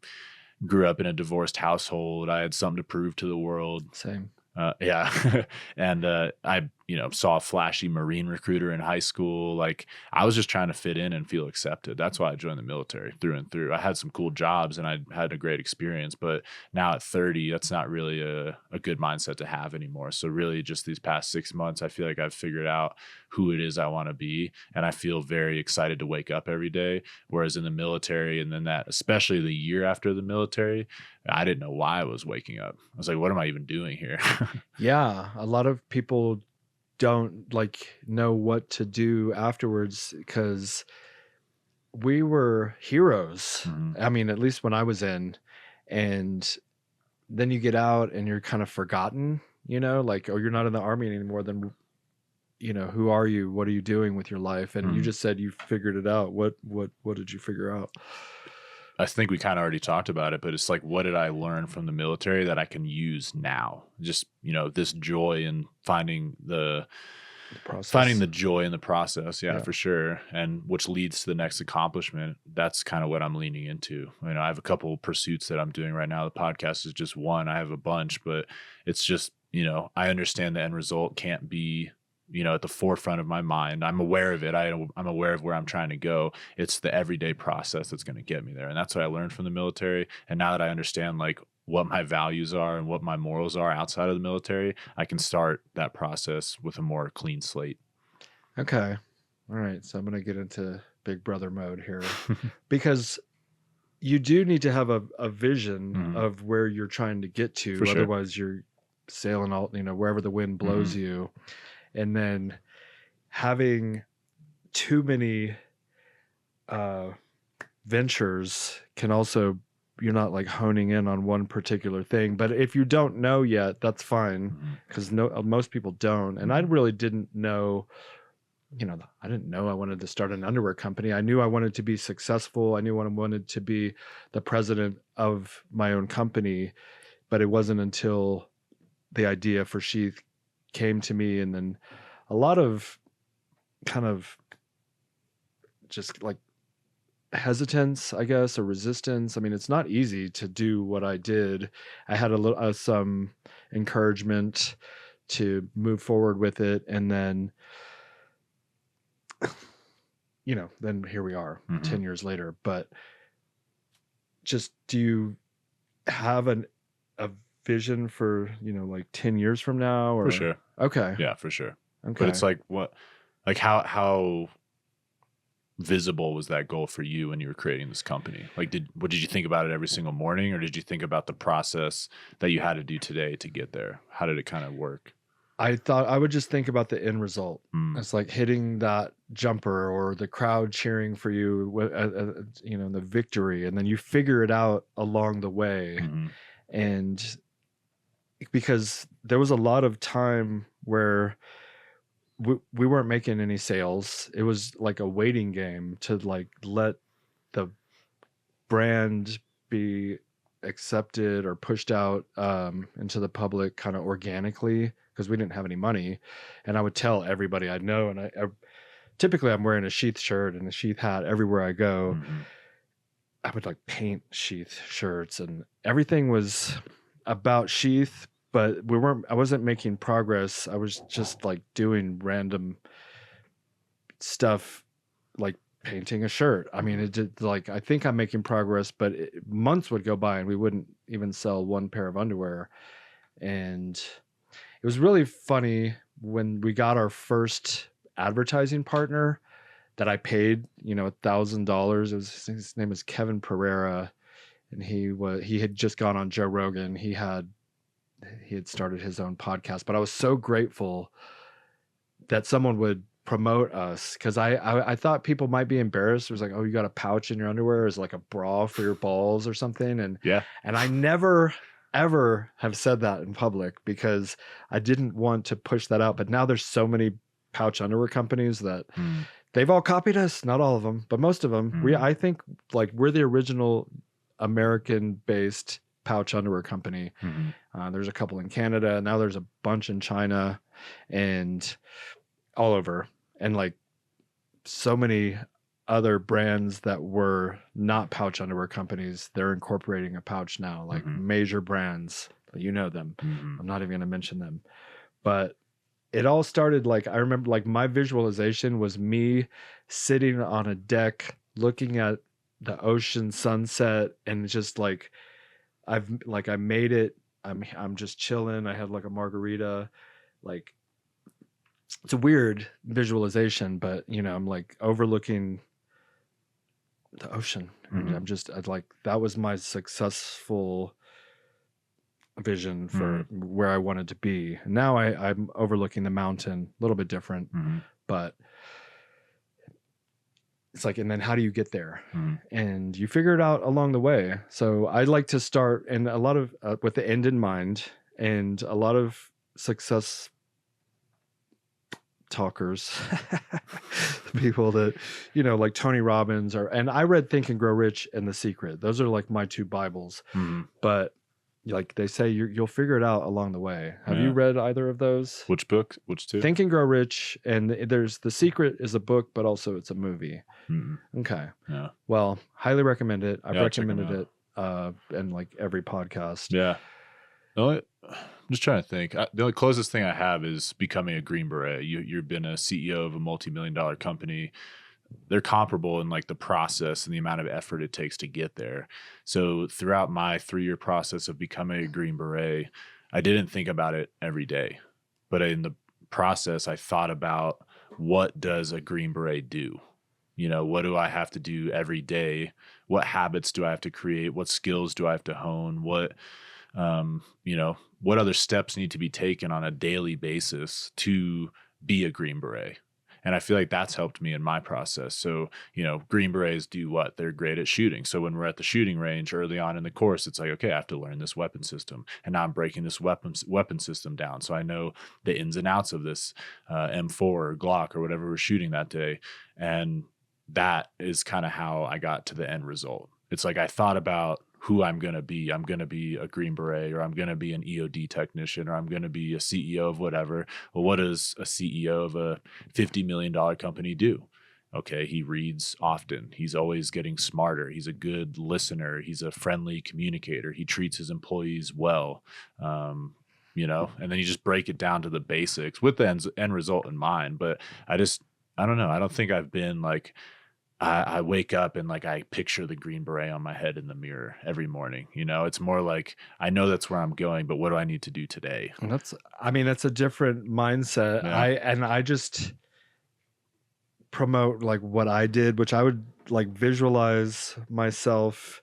grew up in a divorced household. I had something to prove to the world. Same. Yeah. And I, saw a flashy Marine recruiter in high school. Like, I was just trying to fit in and feel accepted. That's why I joined the military through and through. I had some cool jobs and I had a great experience, but now at 30, that's not really a good mindset to have anymore. So really just these past 6 months, I feel like I've figured out who it is I want to be. And I feel very excited to wake up every day. Whereas in the military, and then especially the year after the military, I didn't know why I was waking up. I was like, what am I even doing here? Yeah. A lot of people don't know what to do afterwards, because we were heroes. I mean, at least when I was in, and then you get out and you're kind of forgotten, you're not in the Army anymore. Then who are you? What are you doing with your life? And you Mhm. just said you figured it out. What did you figure out? I think we kind of already talked about it, but it's like, what did I learn from the military that I can use now? Just, this joy in The process. finding the joy in the process. Yeah, Yeah. for sure. And which leads to the next accomplishment. That's kind of what I'm leaning into. I have a couple pursuits that I'm doing right now. The podcast is just one. I have a bunch, but it's just, I understand the end result can't be, at the forefront of my mind. I'm aware of it. I'm aware of where I'm trying to go. It's the everyday process that's going to get me there. And that's what I learned from the military. And now that I understand like what my values are and what my morals are outside of the military, I can start that process with a more clean slate. Okay. All right. So I'm going to get into Big Brother mode here because you do need to have a vision Mhm. of where you're trying to get to. For sure. Otherwise, you're sailing all, wherever the wind blows you. And then having too many ventures can also, you're not like honing in on one particular thing. But if you don't know yet, that's fine because most people don't. And I really didn't know. I didn't know I wanted to start an underwear company. I knew I wanted to be successful. I knew I wanted to be the president of my own company, but it wasn't until the idea for Sheath came to me, and then a lot of kind of just like hesitance, I guess, or resistance. I mean, it's not easy to do what I did. I had a little some encouragement to move forward with it, and then then here we are 10 years later. But just, do you have a vision for, like 10 years from now? Or For sure. Okay. Yeah, for sure. Okay. But it's like, how visible was that goal for you when you were creating this company? Like, did you think about it every single morning, or did you think about the process that you had to do today to get there? How did it kind of work? I thought I would just think about the end result. It's like hitting that jumper or the crowd cheering for you, the victory. And then you figure it out along the way. And because there was a lot of time where we weren't making any sales. It was like a waiting game to like let the brand be accepted or pushed out into the public kind of organically, because we didn't have any money. And I would tell everybody I know, and I typically I'm wearing a Sheath shirt and a Sheath hat everywhere I go. I would like paint Sheath shirts, and everything was about Sheath, but I wasn't making progress. I was just like doing random stuff, like painting a shirt. I mean, it did, like, I think I'm making progress, but months would go by and we wouldn't even sell one pair of underwear. And it was really funny when we got our first advertising partner that I paid, $1,000. His name was Kevin Pereira, and he had just gone on Joe Rogan. He had started his own podcast, but I was so grateful that someone would promote us, because I thought people might be embarrassed. It was like, oh, you got a pouch in your underwear as like a bra for your balls or something. And I never ever have said that in public because I didn't want to push that out. But now there's so many pouch underwear companies that they've all copied us. Not all of them, but most of them. I think like we're the original American based pouch underwear company. There's a couple in Canada. Now there's a bunch in China and all over. And like so many other brands that were not pouch underwear companies, they're incorporating a pouch now, like major brands. You know them. I'm not even going to mention them. But it all started, like, I remember like my visualization was me sitting on a deck looking at the ocean sunset, and just like I made it. I'm just chilling. I had like a margarita. Like, it's a weird visualization, but I'm like overlooking the ocean, and I'd like, that was my successful vision for where I wanted to be. And now I'm overlooking the mountain, a little bit different, but it's like, and then how do you get there? And you figure it out along the way. So I like to start, and a lot of with the end in mind, and a lot of success talkers, people that, you know, like Tony Robbins and I read Think and Grow Rich and The Secret. Those are like my two Bibles, but like they say, you'll figure it out along the way. Have you read either of those? Which book? Which two? Think and Grow Rich, and there's The Secret is a book, but also it's a movie. Okay. Yeah. Well, highly recommend it. I've recommended it in like every podcast. Yeah. I'm just trying to think. The only closest thing I have is becoming a Green Beret. You've been a CEO of a multi-million-dollar company. They're comparable in like the process and the amount of effort it takes to get there. So throughout my 3-year process of becoming a Green Beret, I didn't think about it every day, but in the process, I thought about what does a Green Beret do? You know, what do I have to do every day? What habits do I have to create? What skills do I have to hone? What, you know, what other steps need to be taken on a daily basis to be a Green Beret? And I feel like that's helped me in my process. So, you know, Green Berets do what? They're great at shooting. So when we're at the shooting range early on in the course, it's like, okay, I have to learn this weapon system. And now I'm breaking this weapon system down. So I know the ins and outs of this M4 or Glock or whatever we're shooting that day. And that is kind of how I got to the end result. It's like I thought about who I'm going to be. I'm going to be a Green Beret, or I'm going to be an EOD technician, or I'm going to be a CEO of whatever. Well, what does a CEO of a $50 million company do? Okay, he reads often. He's always getting smarter. He's a good listener. He's a friendly communicator. He treats his employees well. You know, and then you just break it down to the basics with the end result in mind. But I don't know. I don't think I've been like, I wake up and like I picture the Green Beret on my head in the mirror every morning. You know, it's more like I know that's where I'm going, but what do I need to do today? And that's a different mindset. Yeah. I just promote like what I did, which I would like visualize myself.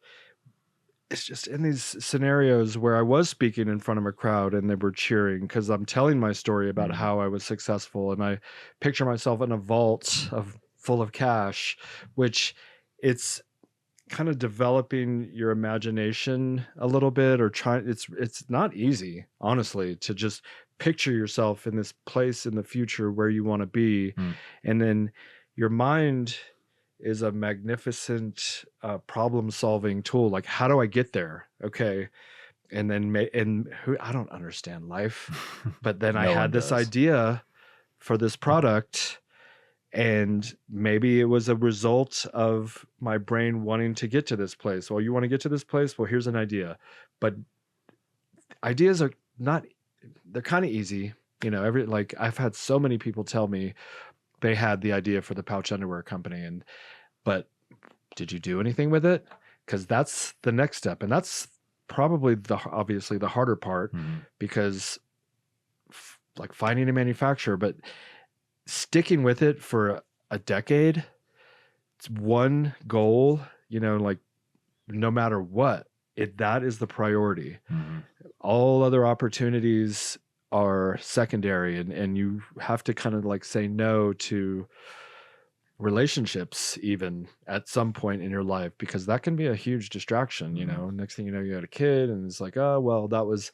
It's just in these scenarios where I was speaking in front of a crowd and they were cheering because I'm telling my story about how I was successful, and I picture myself in a vault full of cash, which it's kind of developing your imagination a little bit, or trying. It's not easy, honestly, to just picture yourself in this place in the future where you want to be. And then your mind is a magnificent problem solving tool. Like, how do I get there? Okay. And then I don't understand life, but then I had this idea for this product, and maybe it was a result of my brain wanting to get to this place. Well, you want to get to this place? Well, here's an idea. But ideas are not, they're kind of easy. You know, like I've had so many people tell me they had the idea for the pouch underwear company, but did you do anything with it? Because that's the next step. And that's probably obviously the harder part, because like finding a manufacturer, but sticking with it for a decade, it's one goal, you know, like no matter what, that is the priority. All other opportunities are secondary, and you have to kind of like say no to relationships even at some point in your life, because that can be a huge distraction. You know, next thing you know, you got a kid and it's like, oh, well, that was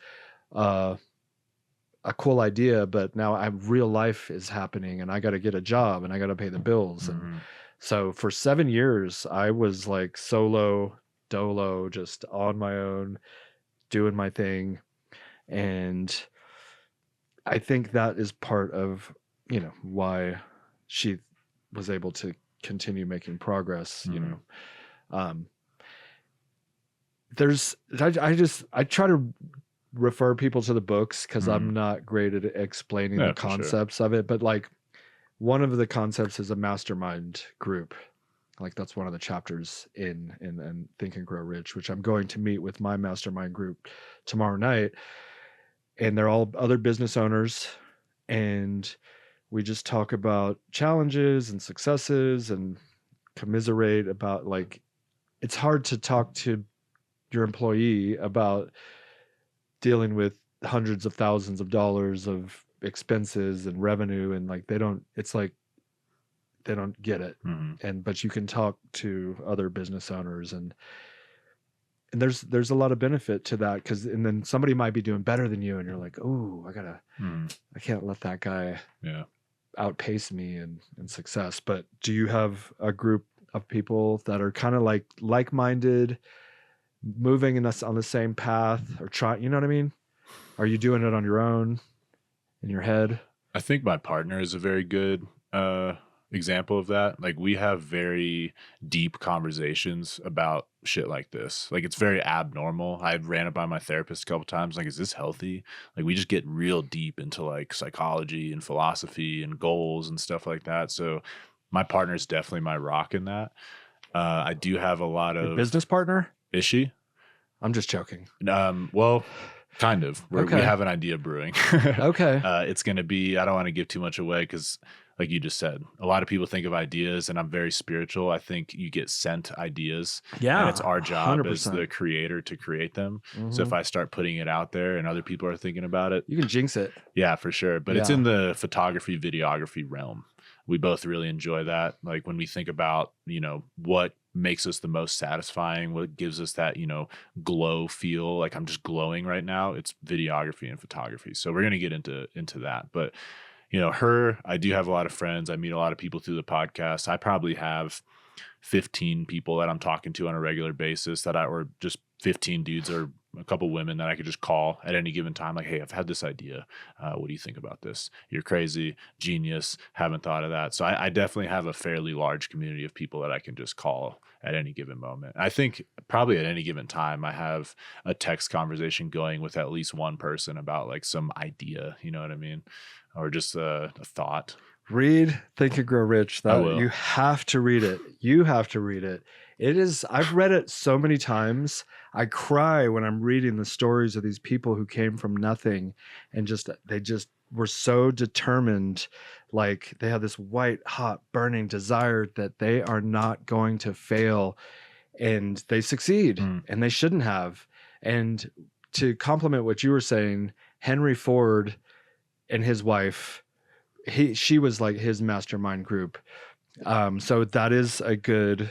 a cool idea, but now real life is happening and I got to get a job and I got to pay the bills. And so for 7 years, I was like solo dolo, just on my own, doing my thing. And I think that is part of, you know, why she was able to continue making progress, you know. I try to refer people to the books because I'm not great at explaining the concepts of it, but like one of the concepts is a mastermind group. Like that's one of the chapters in Think and Grow Rich, which I'm going to meet with my mastermind group tomorrow night. And they're all other business owners, and we just talk about challenges and successes and commiserate about, like, it's hard to talk to your employee about dealing with hundreds of thousands of dollars of expenses and revenue, and like they don't get it. But you can talk to other business owners, and there's a lot of benefit to that, because and then somebody might be doing better than you and you're like, oh, I can't let that guy outpace me in success. But do you have a group of people that are kind of like-minded, moving in us on the same path, or trying, you know what I mean? Are you doing it on your own in your head? I think my partner is a very good example of that. Like, we have very deep conversations about shit like this. Like, it's very abnormal. I ran it by my therapist a couple times. Like, is this healthy? Like, we just get real deep into like psychology and philosophy and goals and stuff like that. So my partner is definitely my rock in that. I do have a lot Your of business partner? Is she? I'm just joking. Well, kind of. We Okay. have an idea brewing. Okay. It's going to be, I don't want to give too much away because, like you just said, a lot of people think of ideas, and I'm very spiritual. I think you get sent ideas, Yeah. and it's our job 100%. as the creator to create them. So Mhm. if I start putting it out there and other people are thinking about it, You can jinx it. yeah, for sure. But it's Yeah. in the photography, videography realm. We both really enjoy that. Like, when we think about, what makes us the most satisfying, what gives us that, glow feel, like I'm just glowing right now, it's videography and photography. So we're going to get into that. But, I do have a lot of friends. I meet a lot of people through the podcast. I probably have 15 people that I'm talking to on a regular basis or just 15 dudes or a couple women that I could just call at any given time. Like, hey, I've had this idea. What do you think about this? You're crazy, genius, haven't thought of that. So I definitely have a fairly large community of people that I can just call at any given moment. I think probably at any given time, I have a text conversation going with at least one person about like some idea, you know what I mean? Or just a thought. Read Think and Grow Rich. I will. You have to read it. You have to read it. It is, I've read it so many times. I cry when I'm reading the stories of these people who came from nothing and they just were so determined. Like, they have this white hot burning desire that they are not going to fail, and they succeed, and they shouldn't have. And to complement what you were saying, Henry Ford and his wife, she was like his mastermind group. So that is a good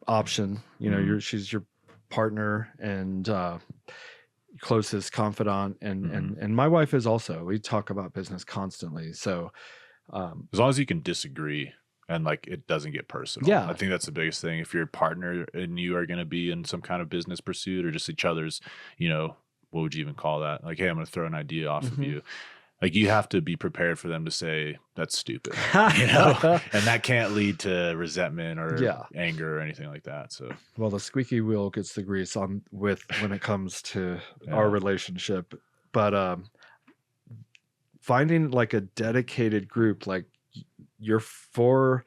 option. She's your partner and closest confidant, and my wife is also. We talk about business constantly. So as long as you can disagree and like it doesn't get personal. Yeah. I think that's the biggest thing. If your partner and you are going to be in some kind of business pursuit or just each other's, what would you even call that? Like, hey, I'm going to throw an idea off of you. Like, you have to be prepared for them to say that's stupid, and that can't lead to resentment or anger or anything like that. So, well, the squeaky wheel gets the grease on when it comes to our relationship. But finding like a dedicated group, like your 4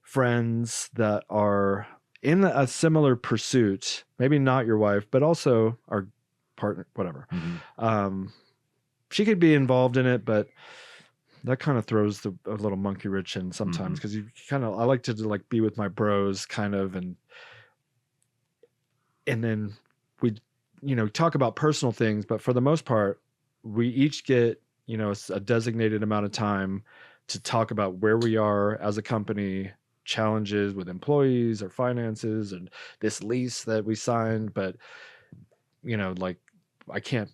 friends that are in a similar pursuit, maybe not your wife, but also our partner, whatever. She could be involved in it, but that kind of throws a little monkey wrench in sometimes, because I like to like be with my bros kind of, and then we, talk about personal things, but for the most part, we each get, a designated amount of time to talk about where we are as a company, challenges with employees or finances, and this lease that we signed. But, like, I can't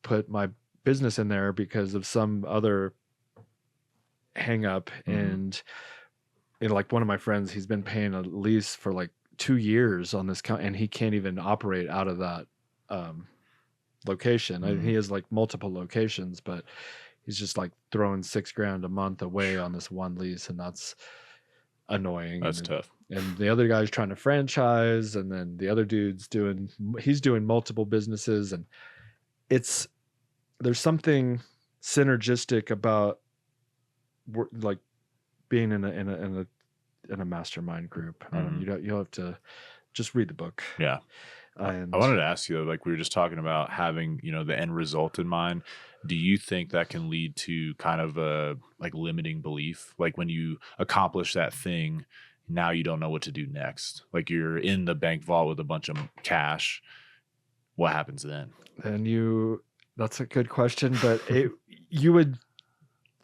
put my business in there because of some other hang up. And like one of my friends, he's been paying a lease for like 2 years on this and he can't even operate out of that location. He has like multiple locations, but he's just like throwing $6,000 a month away on this one lease, and that's annoying. That's tough. And the other guy's trying to franchise, and then the other dude's doing multiple businesses, and there's something synergistic about like being in a mastermind group. You'll have to just read the book. Yeah. I wanted to ask you, like, we were just talking about having, the end result in mind. Do you think that can lead to kind of a like limiting belief? Like, when you accomplish that thing, now you don't know what to do next. Like, you're in the bank vault with a bunch of cash. What happens then? And that's a good question, but you're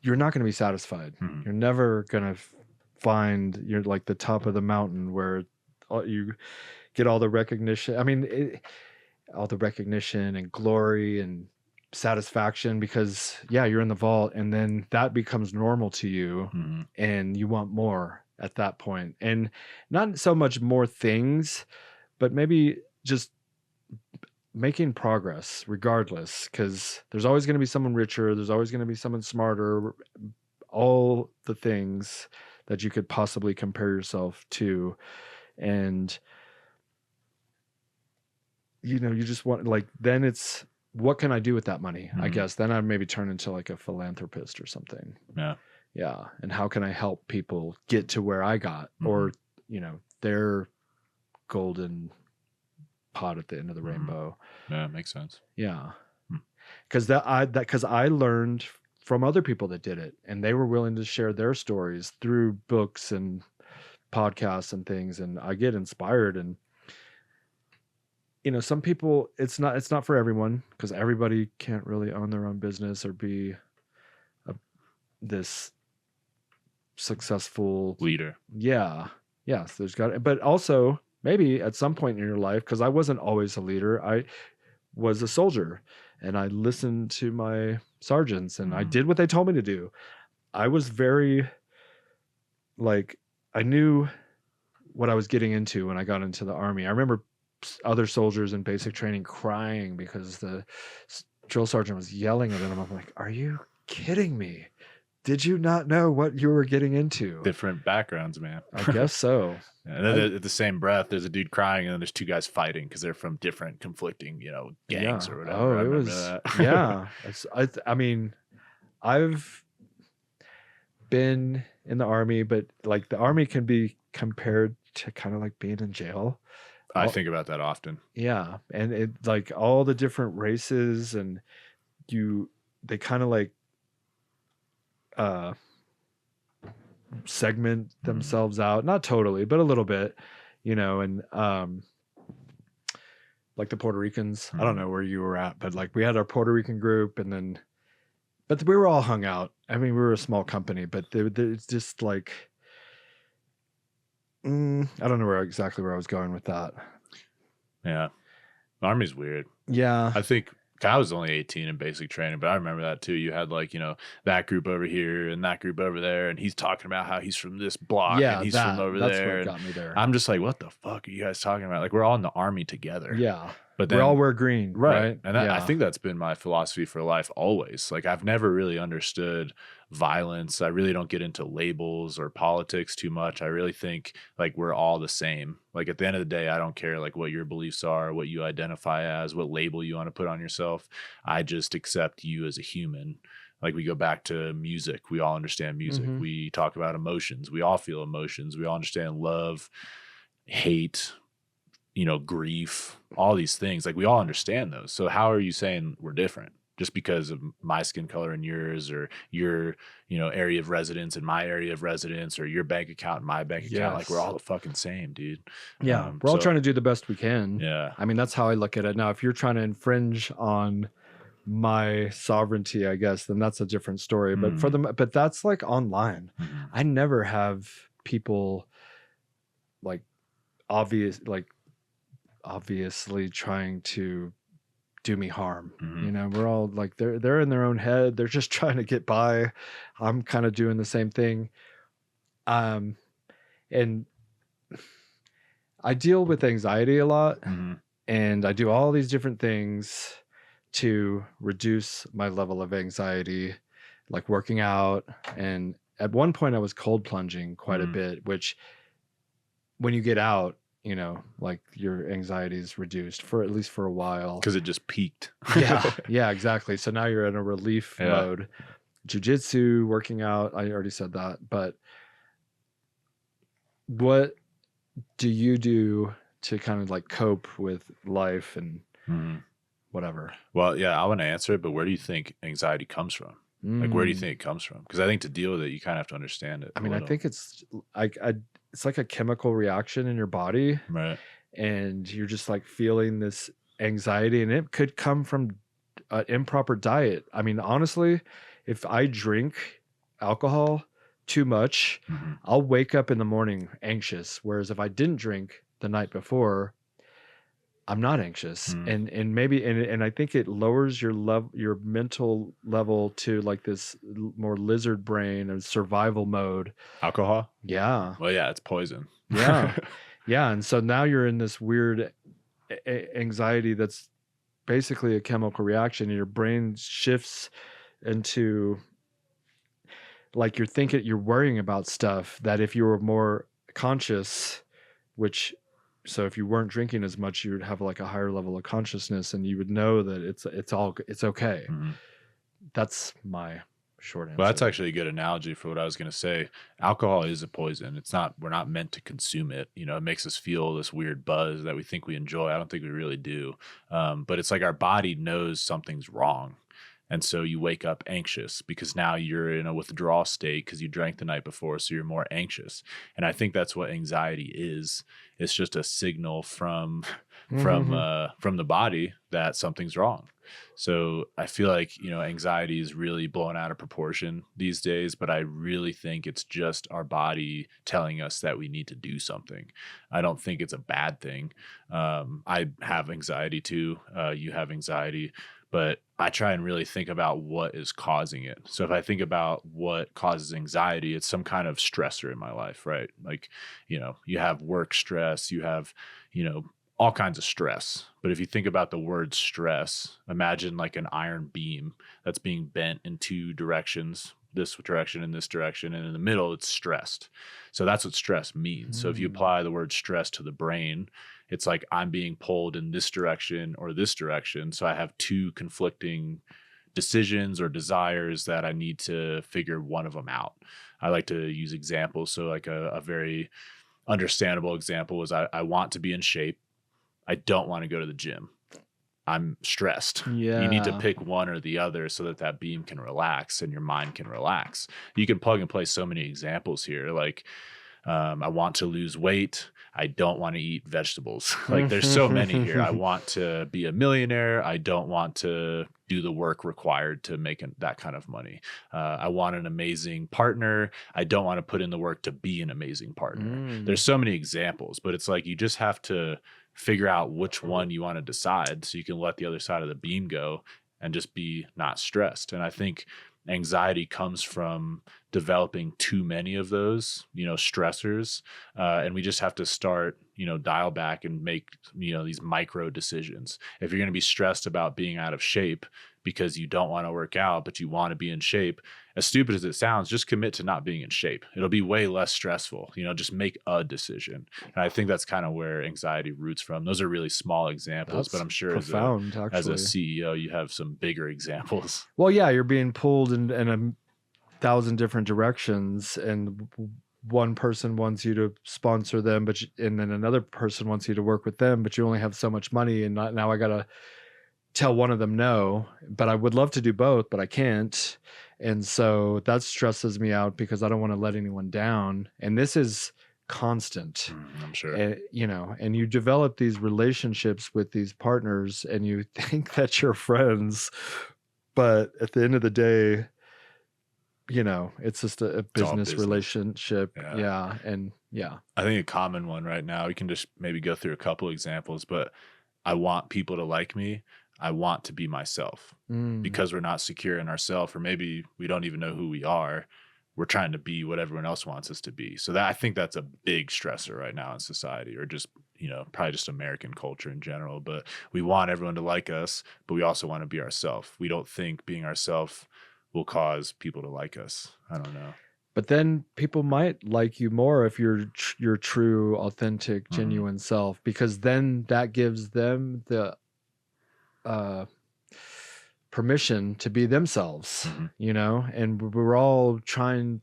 not going to be satisfied. You're never going to find you're like the top of the mountain where you get all the recognition. I mean, all the recognition and glory and satisfaction because you're in the vault, and then that becomes normal to you, and you want more at that point. And not so much more things, but maybe just making progress regardless, because there's always going to be someone richer, there's always going to be someone smarter, all the things that you could possibly compare yourself to. And you just want, like, then it's, what can I do with that money? I guess then I'd maybe turn into like a philanthropist or something. Yeah. And how can I help people get to where I got, or their golden pot at the end of the rainbow. Yeah, makes sense. Yeah. Because I learned from other people that did it, and they were willing to share their stories through books and podcasts and things, and I get inspired. And some people, it's not for everyone, because everybody can't really own their own business or be this successful leader. Yeah. Yes, there's but also maybe at some point in your life, because I wasn't always a leader, I was a soldier, and I listened to my sergeants, and I did what they told me to do. I was very, like, I knew what I was getting into when I got into the Army. I remember other soldiers in basic training crying because the drill sergeant was yelling at them. I'm like, are you kidding me? Did you not know what you were getting into? Different backgrounds, man. I guess so. And then at the same breath, there's a dude crying, and then there's two guys fighting because they're from different conflicting, gangs or whatever. Oh, it was that. Yeah. I mean, I've been in the Army, but like the Army can be compared to kind of like being in jail. I think about that often. Yeah, and it, like, all the different races, and they kind of like segment themselves out, not totally, but a little bit, and like the Puerto Ricans. I don't know where you were at, but like we had our Puerto Rican group, but we were all hung out. I mean, we were a small company, but it's just like, I don't know exactly where I was going with that. Yeah. The Army's weird. Yeah. I think I was only 18 in basic training, but I remember that too. You had like, that group over here and that group over there, and he's talking about how he's from this block and he's from over that's there. What got me there. I'm just like, what the fuck are you guys talking about? Like, we're all in the Army together. Yeah. But then, we all wear green, right? And I think that's been my philosophy for life always. Like, I've never really understood violence. I really don't get into labels or politics too much. I really think like we're all the same. Like, at the end of the day, I don't care like what your beliefs are, what you identify as, what label you want to put on yourself. I just accept you as a human. Like, we go back to music. We all understand music. We talk about emotions. We all feel emotions. We all understand love, hate, grief, all these things. Like, we all understand those. So how are you saying we're different just because of my skin color and yours, or your, area of residence and my area of residence, or your bank account and my bank account? Like, we're all the fucking same, dude. Yeah. We're all trying to do the best we can. Yeah. I mean, that's how I look at it. Now, if you're trying to infringe on my sovereignty, I guess, then that's a different story. But but that's like online. I never have people like obviously trying to do me harm. We're all like, they're in their own head, they're just trying to get by. I'm kind of doing the same thing. And I deal with anxiety a lot, and I do all these different things to reduce my level of anxiety, like working out. And at one point I was cold plunging quite a bit, which when you get out, like, your anxiety is reduced for at least for a while. Because it just peaked. Yeah, exactly. So now you're in a relief mode. Jiu-jitsu, working out, I already said that. But what do you do to kind of like cope with life and whatever? Well, yeah, I want to answer it, but where do you think anxiety comes from? Like, where do you think it comes from? Because I think to deal with it, you kind of have to understand it. I mean, I think it's it's like a chemical reaction in your body, right? And you're just like feeling this anxiety, and it could come from an improper diet. I mean, honestly, if I drink alcohol too much, I'll wake up in the morning anxious. Whereas if I didn't drink the night before, I'm not anxious. Mm. And maybe, and I think it lowers your mental level to like this more lizard brain and survival mode. Alcohol? Yeah. Well, yeah, it's poison. Yeah. Yeah. And so now you're in this weird anxiety that's basically a chemical reaction. Your brain shifts into like you're worrying about stuff that if you were more conscious, which so if you weren't drinking as much, you would have like a higher level of consciousness and you would know that it's okay. Mhm. That's my short answer. Well, that's actually a good analogy for what I was going to say. Alcohol is a poison. We're not meant to consume it. You know, it makes us feel this weird buzz that we think we enjoy. I don't think we really do. But it's like our body knows something's wrong. And so you wake up anxious because now you're in a withdrawal state because you drank the night before. So you're more anxious. And I think that's what anxiety is. It's just a signal from the body that something's wrong. So I feel like, you know, anxiety is really blown out of proportion these days, but I really think it's just our body telling us that we need to do something. I don't think it's a bad thing. I have anxiety too. You have anxiety, but I try and really think about what is causing it. So if I think about what causes anxiety, it's some kind of stressor in my life, right? Like, you know, you have work stress, you have, you know, all kinds of stress. But if you think about the word stress, imagine like an iron beam that's being bent in two directions, this direction and this direction, and in the middle it's stressed. So that's what stress means. So if you apply the word stress to the brain, it's like I'm being pulled in this direction or this direction. So I have two conflicting decisions or desires that I need to figure one of them out. I like to use examples. So like a very understandable example is I want to be in shape. I don't want to go to the gym. I'm stressed. Yeah. You need to pick one or the other so that that beam can relax and your mind can relax. You can plug and play so many examples here. Like, I want to lose weight. I don't want to eat vegetables. Like there's so many here. I want to be a millionaire. I don't want to do the work required to make that kind of money. I want an amazing partner. I don't want to put in the work to be an amazing partner. There's so many examples, but it's like you just have to figure out which one you want to decide so you can let the other side of the beam go and just be not stressed. And I think anxiety comes from developing too many of those, you know, stressors. And we just have to start, you know, dial back and make, you know, these micro decisions. If you're going to be stressed about being out of shape because you don't want to work out, but you want to be in shape, as stupid as it sounds, just commit to not being in shape. It'll be way less stressful. You know, just make a decision. And I think that's kind of where anxiety roots from. Those are really small examples, but I'm sure profound, as a CEO, you have some bigger examples. Well, yeah, you're being pulled in a 1,000 different directions, and one person wants you to sponsor them, and then another person wants you to work with them, but you only have so much money, and now I gotta tell one of them no, but I would love to do both, but I can't. And so that stresses me out because I don't want to let anyone down. And this is constant. I'm sure. You know, and you develop these relationships with these partners and you think that you're friends, but at the end of the day, you know, it's just a business relationship. Yeah. And yeah. I think a common one right now, we can just maybe go through a couple examples, but I want people to like me. I want to be myself because we're not secure in ourselves, or maybe we don't even know who we are. We're trying to be what everyone else wants us to be. So I think that's a big stressor right now in society, or just, you know, probably just American culture in general. But we want everyone to like us, but we also want to be ourselves. We don't think being ourselves will cause people to like us. I don't know. But then people might like you more if you're your true, authentic, genuine self, because then that gives them the permission to be themselves, you know, and we're all trying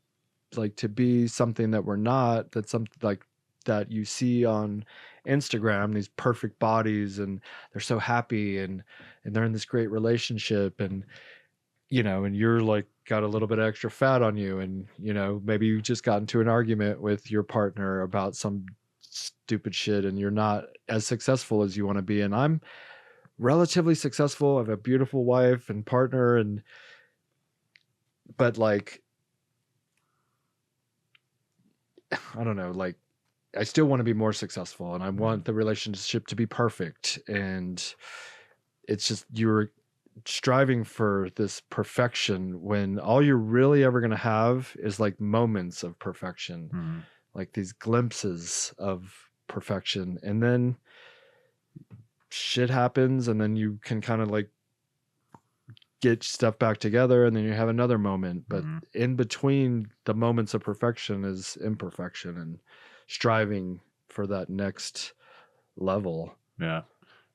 like to be something that we're not. That's something like that you see on Instagram, these perfect bodies, and they're so happy and they're in this great relationship, and you know, and you're like got a little bit of extra fat on you, and you know, maybe you just got into an argument with your partner about some stupid shit and you're not as successful as you want to be. And I'm relatively successful. I have a beautiful wife and partner, but like, I don't know, like I still want to be more successful, and I Mhm. want the relationship to be perfect. And it's just you're striving for this perfection when all you're really ever going to have is like moments of perfection, Mhm. like these glimpses of perfection. And then shit happens, and then you can kind of like get stuff back together, and then you have another moment. But Mhm. in between the moments of perfection is imperfection and striving for that next level. Yeah.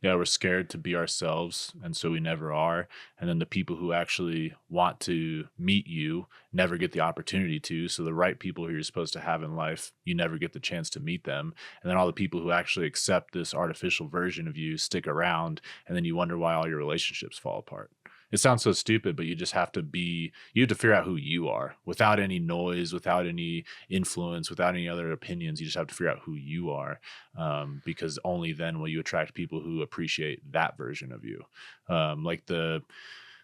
Yeah, we're scared to be ourselves, and so we never are. And then the people who actually want to meet you never get the opportunity to. So the right people who you're supposed to have in life, you never get the chance to meet them. And then all the people who actually accept this artificial version of you stick around, and then you wonder why all your relationships fall apart. It sounds so stupid, but you just have to you have to figure out who you are without any noise, without any influence, without any other opinions. You just have to figure out who you are, because only then will you attract people who appreciate that version of you. Like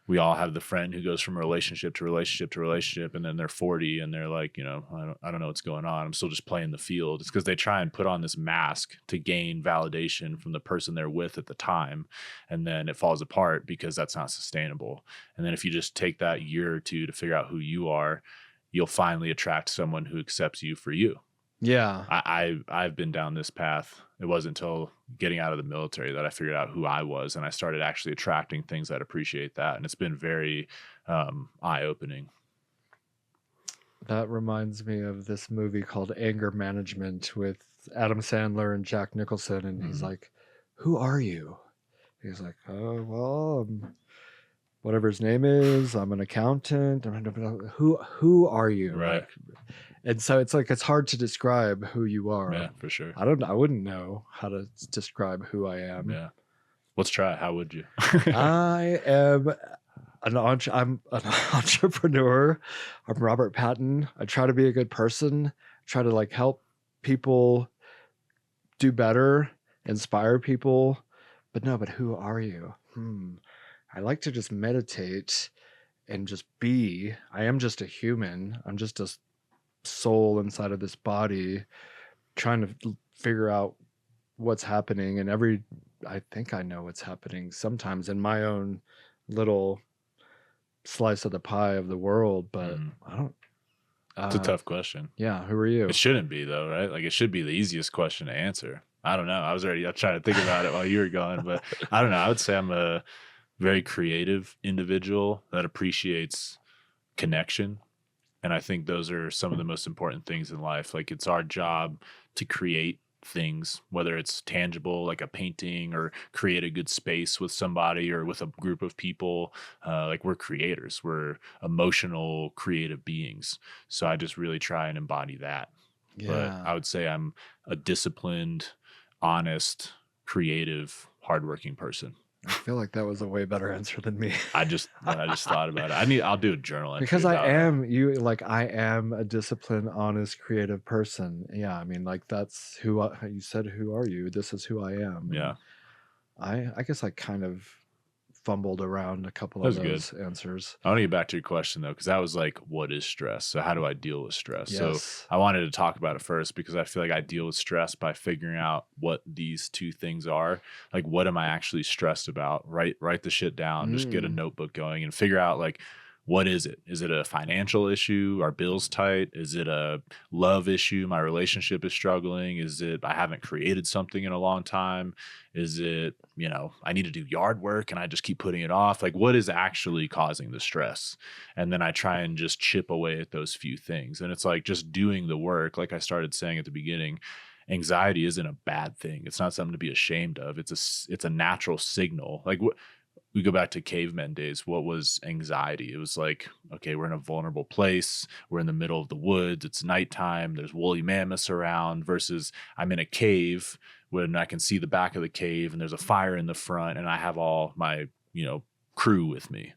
we all have the friend who goes from relationship to relationship to relationship, and then they're 40 and they're like, I don't know what's going on. I'm still just playing the field. It's because they try and put on this mask to gain validation from the person they're with at the time, and then it falls apart because that's not sustainable. And then if you just take that year or two to figure out who you are, you'll finally attract someone who accepts you for you. Yeah. I've been down this path. It wasn't until getting out of the military that I figured out who I was, and I started actually attracting things that appreciate that. And it's been very eye-opening. That reminds me of this movie called Anger Management with Adam Sandler and Jack Nicholson. And he's Mhm. like, "Who are you?" He's like, "Oh, well, whatever his name is, I'm an accountant." Who are you? Right. Like, and so it's like it's hard to describe who you are. Yeah, for sure. I wouldn't know how to describe who I am. Yeah. Let's try it. How would you? I am I'm an entrepreneur. I'm Robert Patton. I try to be a good person. Try to like help people do better, inspire people. But who are you? I like to just meditate and just be. I am just a human. I'm just a soul inside of this body trying to figure out what's happening. And I think I know what's happening sometimes in my own little slice of the pie of the world, but Mhm. I don't. It's a tough question. Yeah, who are you? It shouldn't be though, right? Like it should be the easiest question to answer. I don't know. I trying to think about it while you were going, but I don't know. I would say I'm a very creative individual that appreciates connection. And I think those are some of the most important things in life. Like it's our job to create things, whether it's tangible, like a painting, or create a good space with somebody or with a group of people. Like we're creators, we're emotional, creative beings. So I just really try and embody that. But Yeah, I would say I'm a disciplined, honest, creative, hardworking person. I feel like that was a way better answer than me. I just thought about it. I'll do a journal entry Because I about am I am a disciplined, honest, creative person. Yeah, I mean, like that's you said. Who are you? This is who I am. And yeah. I guess I kind of fumbled around a couple That of was good. those answers. I want to get back to your question though, because that was like, what is stress? So how do I deal with stress? So Yes. I wanted to talk about it first because I feel like I deal with stress by figuring out what these two things are. Like, what am I actually stressed about? Write the shit down. Just get a Mm. notebook going and figure out like, what is it? Is it a financial issue? Are bills tight? Is it a love issue? My relationship is struggling. Is it I haven't created something in a long time? Is it, I need to do yard work and I just keep putting it off? Like, what is actually causing the stress? And then I try and just chip away at those few things. And it's like just doing the work. Like I started saying at the beginning, anxiety isn't a bad thing. It's not something to be ashamed of. It's a natural signal. Like we go back to cavemen days. What was anxiety? It was like, okay, we're in a vulnerable place. We're in the middle of the woods. It's nighttime. There's woolly mammoths around versus I'm in a cave when I can see the back of the cave and there's a fire in the front and I have all my, crew with me.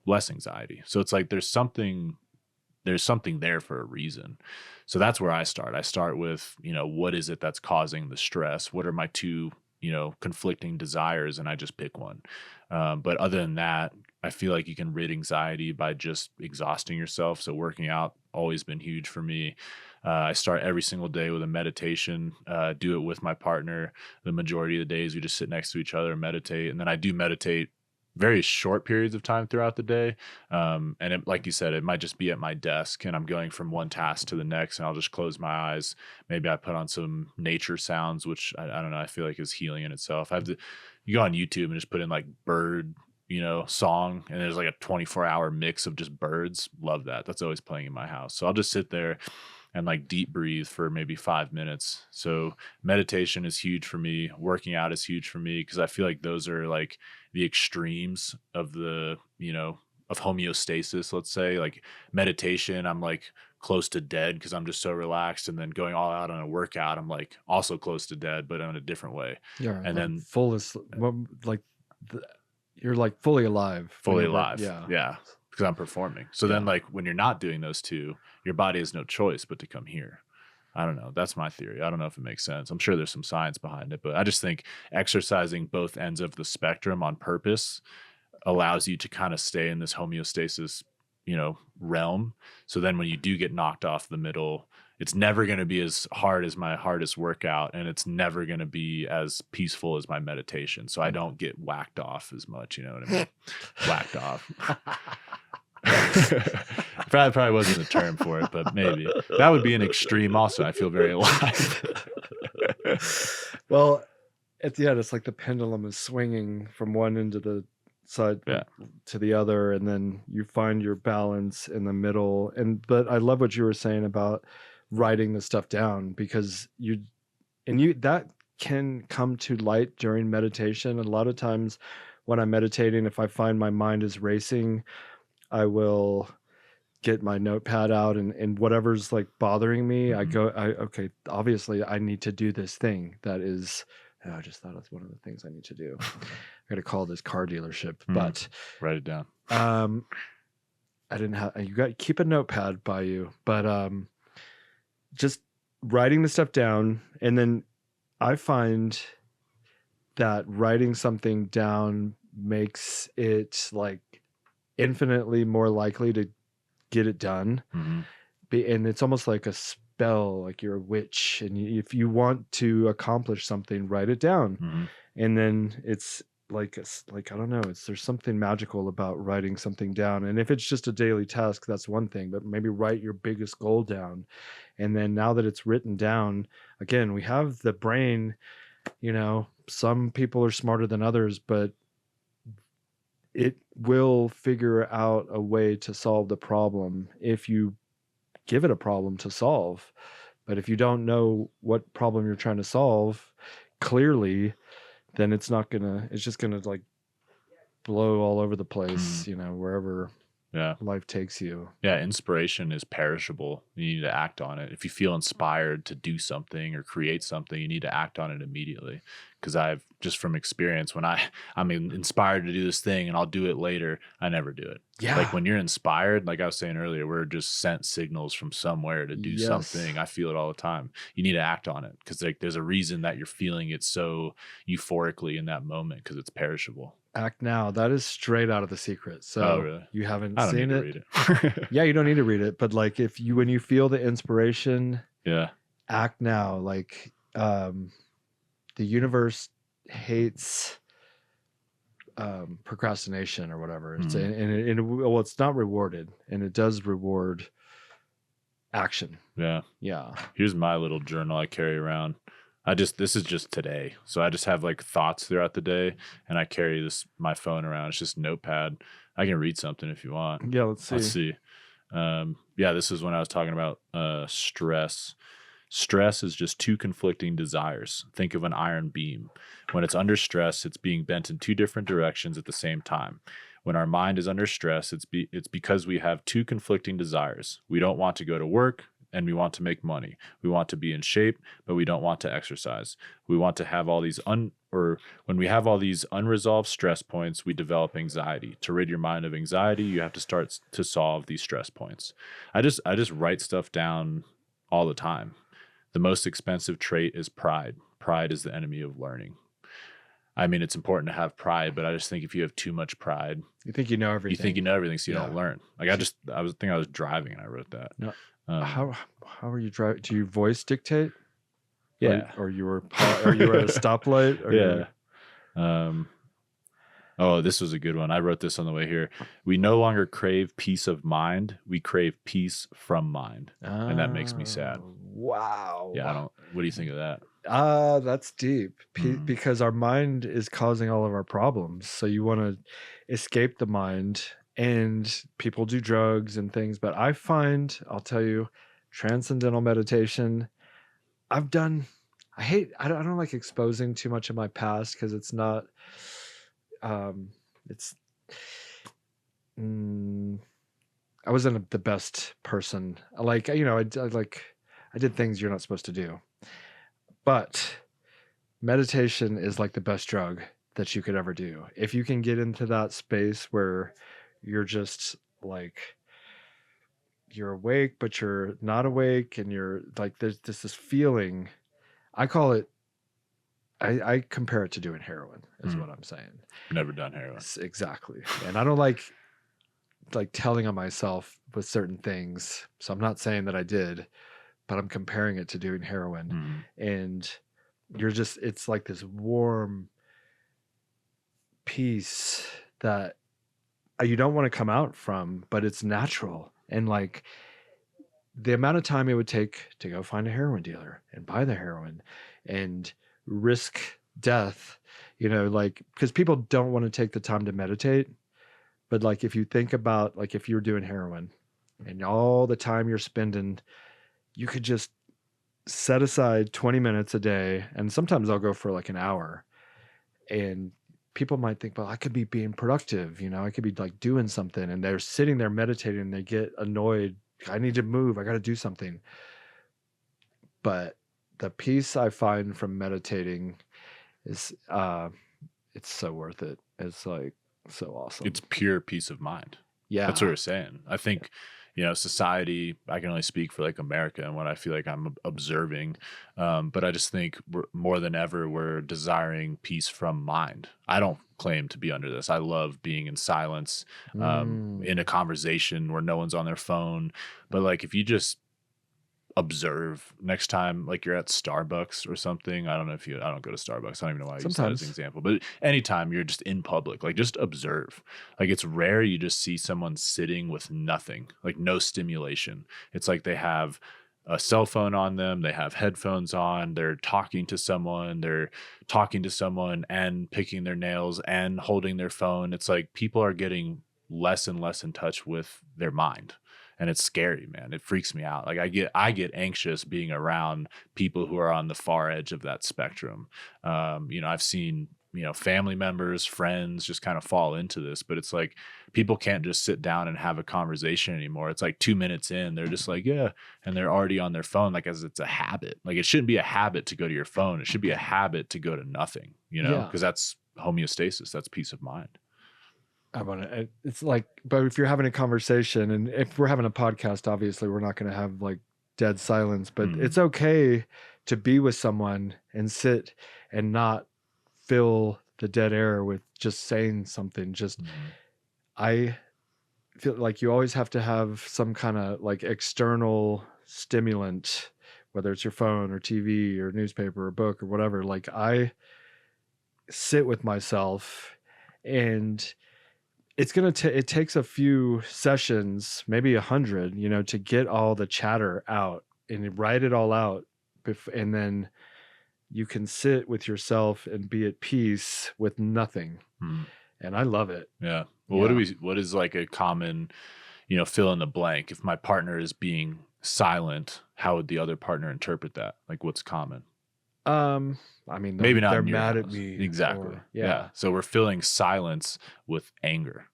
Less anxiety. So it's like there's something there for a reason. So that's where I start. I start with, what is it that's causing the stress? What are my two, conflicting desires? And I just pick one. But other than that, I feel like you can rid anxiety by just exhausting yourself. So working out always been huge for me. I start every single day with a meditation, do it with my partner. The majority of the days we just sit next to each other and meditate. And then I do meditate very short periods of time throughout the day. And it, like you said, it might just be at my desk and I'm going from one task to the next and I'll just close my eyes. Maybe I put on some nature sounds, which I don't know, I feel like is healing in itself. You go on YouTube and just put in like bird, song, and there's like a 24-hour mix of just birds. Love that. That's always playing in my house. So I'll just sit there and like deep breathe for maybe 5 minutes. So meditation is huge for me. Working out is huge for me because I feel like those are like the extremes of of homeostasis, let's say. Like meditation, I'm like close to dead because I'm just so relaxed. And then going all out on a workout, I'm like also close to dead, but in a different way. Yeah. And like then you're like fully alive. Fully alive. Yeah. Yeah. Because I'm performing. So then like when you're not doing those two, your body has no choice but to come here. I don't know. That's my theory. I don't know if it makes sense. I'm sure there's some science behind it, but I just think exercising both ends of the spectrum on purpose allows you to kind of stay in this homeostasis, realm. So then when you do get knocked off the middle, it's never going to be as hard as my hardest workout, and it's never going to be as peaceful as my meditation. So I don't get whacked off as much. You know what I mean? Whacked off. probably wasn't the term for it, but maybe that would be an extreme. Also, I feel very alive. Well, at the end, it's like the pendulum is swinging from one end of the side to the other, and then you find your balance in the middle. But I love what you were saying about writing the stuff down, because that can come to light during meditation. A lot of times when I'm meditating, if I find my mind is racing, I will get my notepad out and whatever's like bothering me, okay, obviously I need to do this thing that is, I just thought it's one of the things I need to do. I got to call this car dealership, but write it down. I didn't have, you got to keep a notepad by you, but just writing the stuff down. And then I find that writing something down makes it like infinitely more likely to get it done. And it's almost like a spell, like you're a witch, and if you want to accomplish something, write it down. And then it's like I don't know, there's something magical about writing something down. And if it's just a daily task, that's one thing, but maybe write your biggest goal down. And then now that it's written down, again, we have the brain, some people are smarter than others, but it will figure out a way to solve the problem if you give it a problem to solve. But if you don't know what problem you're trying to solve clearly, then it's just gonna like blow all over the place, wherever life takes you. Yeah, inspiration is perishable. You need to act on it. If you feel inspired to do something or create something, you need to act on it immediately. Because I've just from experience, when I'm inspired to do this thing and I'll do it later, I never do it. Yeah. Like when you're inspired, like I was saying earlier, we're just sent signals from somewhere to do something. I feel it all the time. You need to act on it because like there's a reason that you're feeling it so euphorically in that moment, because it's perishable. Act now. That is straight out of The Secret. So really? You haven't I don't seen need it. To read it. Yeah, you don't need to read it, but like when you feel the inspiration, act now. Like the universe hates procrastination or whatever. It's it's not rewarded, and it does reward action. Yeah. Here's my little journal I carry around. This is just today. So I just have like thoughts throughout the day, and I carry my phone around. It's just a notepad. I can read something if you want. Yeah, let's see. This is when I was talking about stress. Stress is just two conflicting desires. Think of an iron beam. When it's under stress, it's being bent in two different directions at the same time. When our mind is under stress, it's because we have two conflicting desires. We don't want to go to work, and we want to make money. We want to be in shape, but we don't want to exercise. We want to have all these when we have all these unresolved stress points, we develop anxiety. To rid your mind of anxiety, you have to start to solve these stress points. I just write stuff down all the time. The most expensive trait is pride. Pride is the enemy of learning. I mean, it's important to have pride, but I just think if you have too much pride, You think you know everything. you think you know everything, so you Yeah. don't learn. Like I was driving and I wrote that. No. Um, How are you driving? Do you voice dictate? yeah. Or you were at a stoplight? Or Yeah. Oh, this was a good one. I wrote this on the way here. We no longer crave peace of mind. We crave peace from mind. And that makes me sad. Wow. Yeah. What do you think of that? That's deep. Because our mind is causing all of our problems. So you want to escape the mind, and people do drugs and things. But I find, I'll tell you, transcendental meditation, I don't like exposing too much of my past, because it's not, it's, I wasn't the best person. Like, I did things you're not supposed to do. But meditation is like the best drug that you could ever do. If you can get into that space where you're just like, you're awake, but you're not awake, and you're like, there's this feeling. I call it, I compare it to doing heroin, is what I'm saying. Never done heroin. Exactly. And I don't like telling on myself with certain things. So I'm not saying that I did, but I'm comparing it to doing heroin. And it's like this warm peace that you don't want to come out from, but it's natural. And like the amount of time it would take to go find a heroin dealer and buy the heroin and risk death, because people don't want to take the time to meditate. But like, if you think about, like, if you're doing heroin and all the time you're spending, you could just set aside 20 minutes a day. And sometimes I'll go for like an hour, and people might think, well, I could be being productive. I could be like doing something, and they're sitting there meditating and they get annoyed. I need to move. I got to do something. But the peace I find from meditating is, it's so worth it. It's like so awesome. It's pure peace of mind. Yeah. That's what we're saying. I think, society, I can only speak for like America and what I feel like I'm observing. But I just think more than ever, we're desiring peace from mind. I don't claim to be under this. I love being in silence, in a conversation where no one's on their phone. But like, if you just observe next time, like you're at Starbucks or something. I don't go to Starbucks. I don't even know why I use that as an example, but anytime you're just in public, like just observe. Like, it's rare you just see someone sitting with nothing, like no stimulation. It's like they have a cell phone on them, they have headphones on, they're talking to someone and picking their nails and holding their phone. It's like people are getting less and less in touch with their mind. And it's scary, man. It freaks me out. Like I get anxious being around people who are on the far edge of that spectrum. I've seen, family members, friends just kind of fall into this, but it's like people can't just sit down and have a conversation anymore. It's like 2 minutes in, they're just like, yeah. And they're already on their phone, like as it's a habit. Like, it shouldn't be a habit to go to your phone. It should be a habit to go to nothing, because that's homeostasis. That's peace of mind. It's like, but if you're having a conversation, and if we're having a podcast, obviously we're not going to have like dead silence, but it's okay to be with someone and sit and not fill the dead air with just saying something. I feel like you always have to have some kind of like external stimulant, whether it's your phone or TV or newspaper or book or whatever. Like, I sit with myself, and it takes a few sessions, maybe 100, to get all the chatter out and write it all out. And then you can sit with yourself and be at peace with nothing. And I love it. Yeah. Well, what is like a common, fill in the blank? If my partner is being silent, how would the other partner interpret that? Like, what's common? I mean, maybe not. They're mad at me. Exactly. Yeah. So we're filling silence with anger.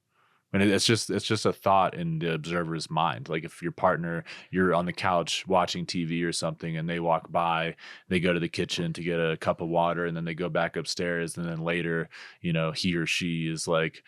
And it's just a thought in the observer's mind. Like, if your partner, you're on the couch watching TV or something, and they walk by, they go to the kitchen to get a cup of water, and then they go back upstairs, and then later, he or she is like,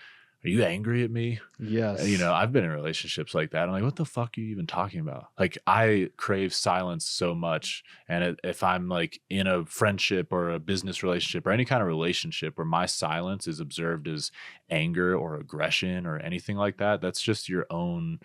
are you angry at me? Yes. You know, I've been in relationships like that. I'm like, what the fuck are you even talking about? Like, I crave silence so much. And if I'm like in a friendship or a business relationship or any kind of relationship where my silence is observed as anger or aggression or anything like that, that's just your own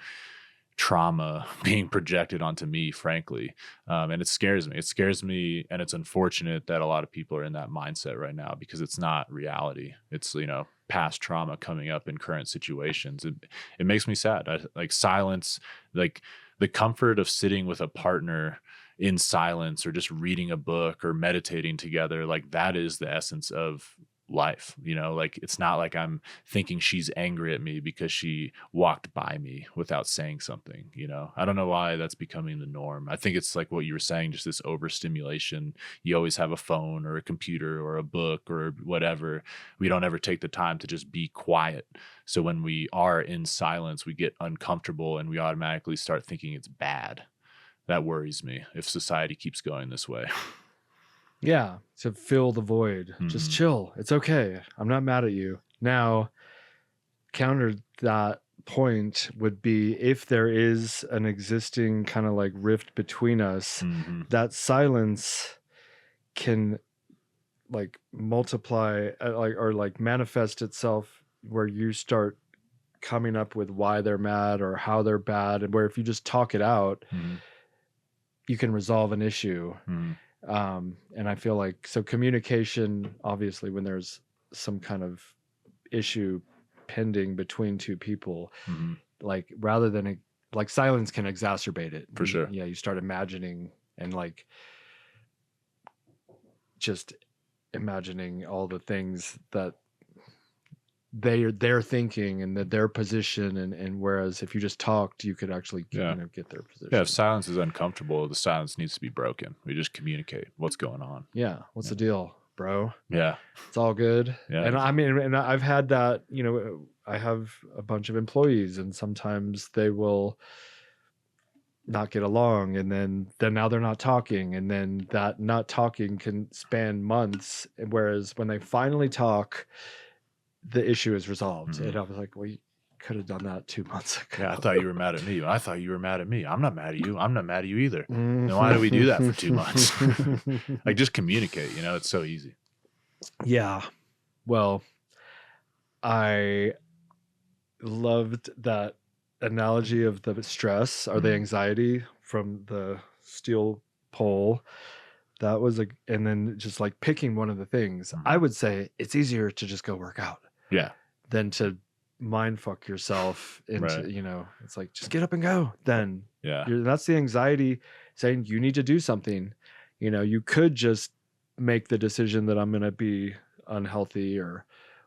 trauma being projected onto me, frankly. And it scares me. It scares me. And it's unfortunate that a lot of people are in that mindset right now because it's not reality. It's, you know, past trauma coming up in current situations. It makes me sad. Like silence, like the comfort of sitting with a partner in silence or just reading a book or meditating together. Like that is the essence of life, you know. Like it's not like I'm thinking she's angry at me because she walked by me without saying something, you know. I don't know why that's becoming the norm. I think it's like what you were saying, just this overstimulation. You always have a phone or a computer or a book or whatever. We don't ever take the time to just be quiet. So when we are in silence, we get uncomfortable and we automatically start thinking it's bad. That worries me if society keeps going this way. Yeah, to fill the void. Just chill. It's okay. I'm not mad at you. Now, counter that point would be if there is an existing kind of like rift between us, that silence can like multiply or like manifest itself where you start coming up with why they're mad or how they're bad, and where if you just talk it out, you can resolve an issue. And I feel like, so communication, obviously when there's some kind of issue pending between two people, like rather than like silence can exacerbate it for sure. Yeah, you start imagining and like just imagining all the things that they're thinking and that their position, and whereas if you just talked, you could actually you know, get their position. Yeah, if silence is uncomfortable, the silence needs to be broken. We just communicate what's going on. Yeah, what's the deal, bro? Yeah, it's all good. Yeah, and I mean, and I've had that, you know, I have a bunch of employees and sometimes they will not get along, and then now they're not talking, and then that not talking can span months, whereas when they finally talk, the issue is resolved. And I was like, well, you could have done that 2 months ago. Yeah, I thought you were mad at me. I thought you were mad at me. I'm not mad at you. I'm not mad at you either. Then why do we do that for 2 months? Like, just communicate, you know, it's so easy. Yeah. Well, I loved that analogy of the stress or the anxiety from the steel pole. That was and then just like picking one of the things, I would say it's easier to just go work out. Yeah. Than to mind fuck yourself into, you know, it's like, just get up and go. Then that's the anxiety saying you need to do something. You know, you could just make the decision that I'm going to be unhealthy or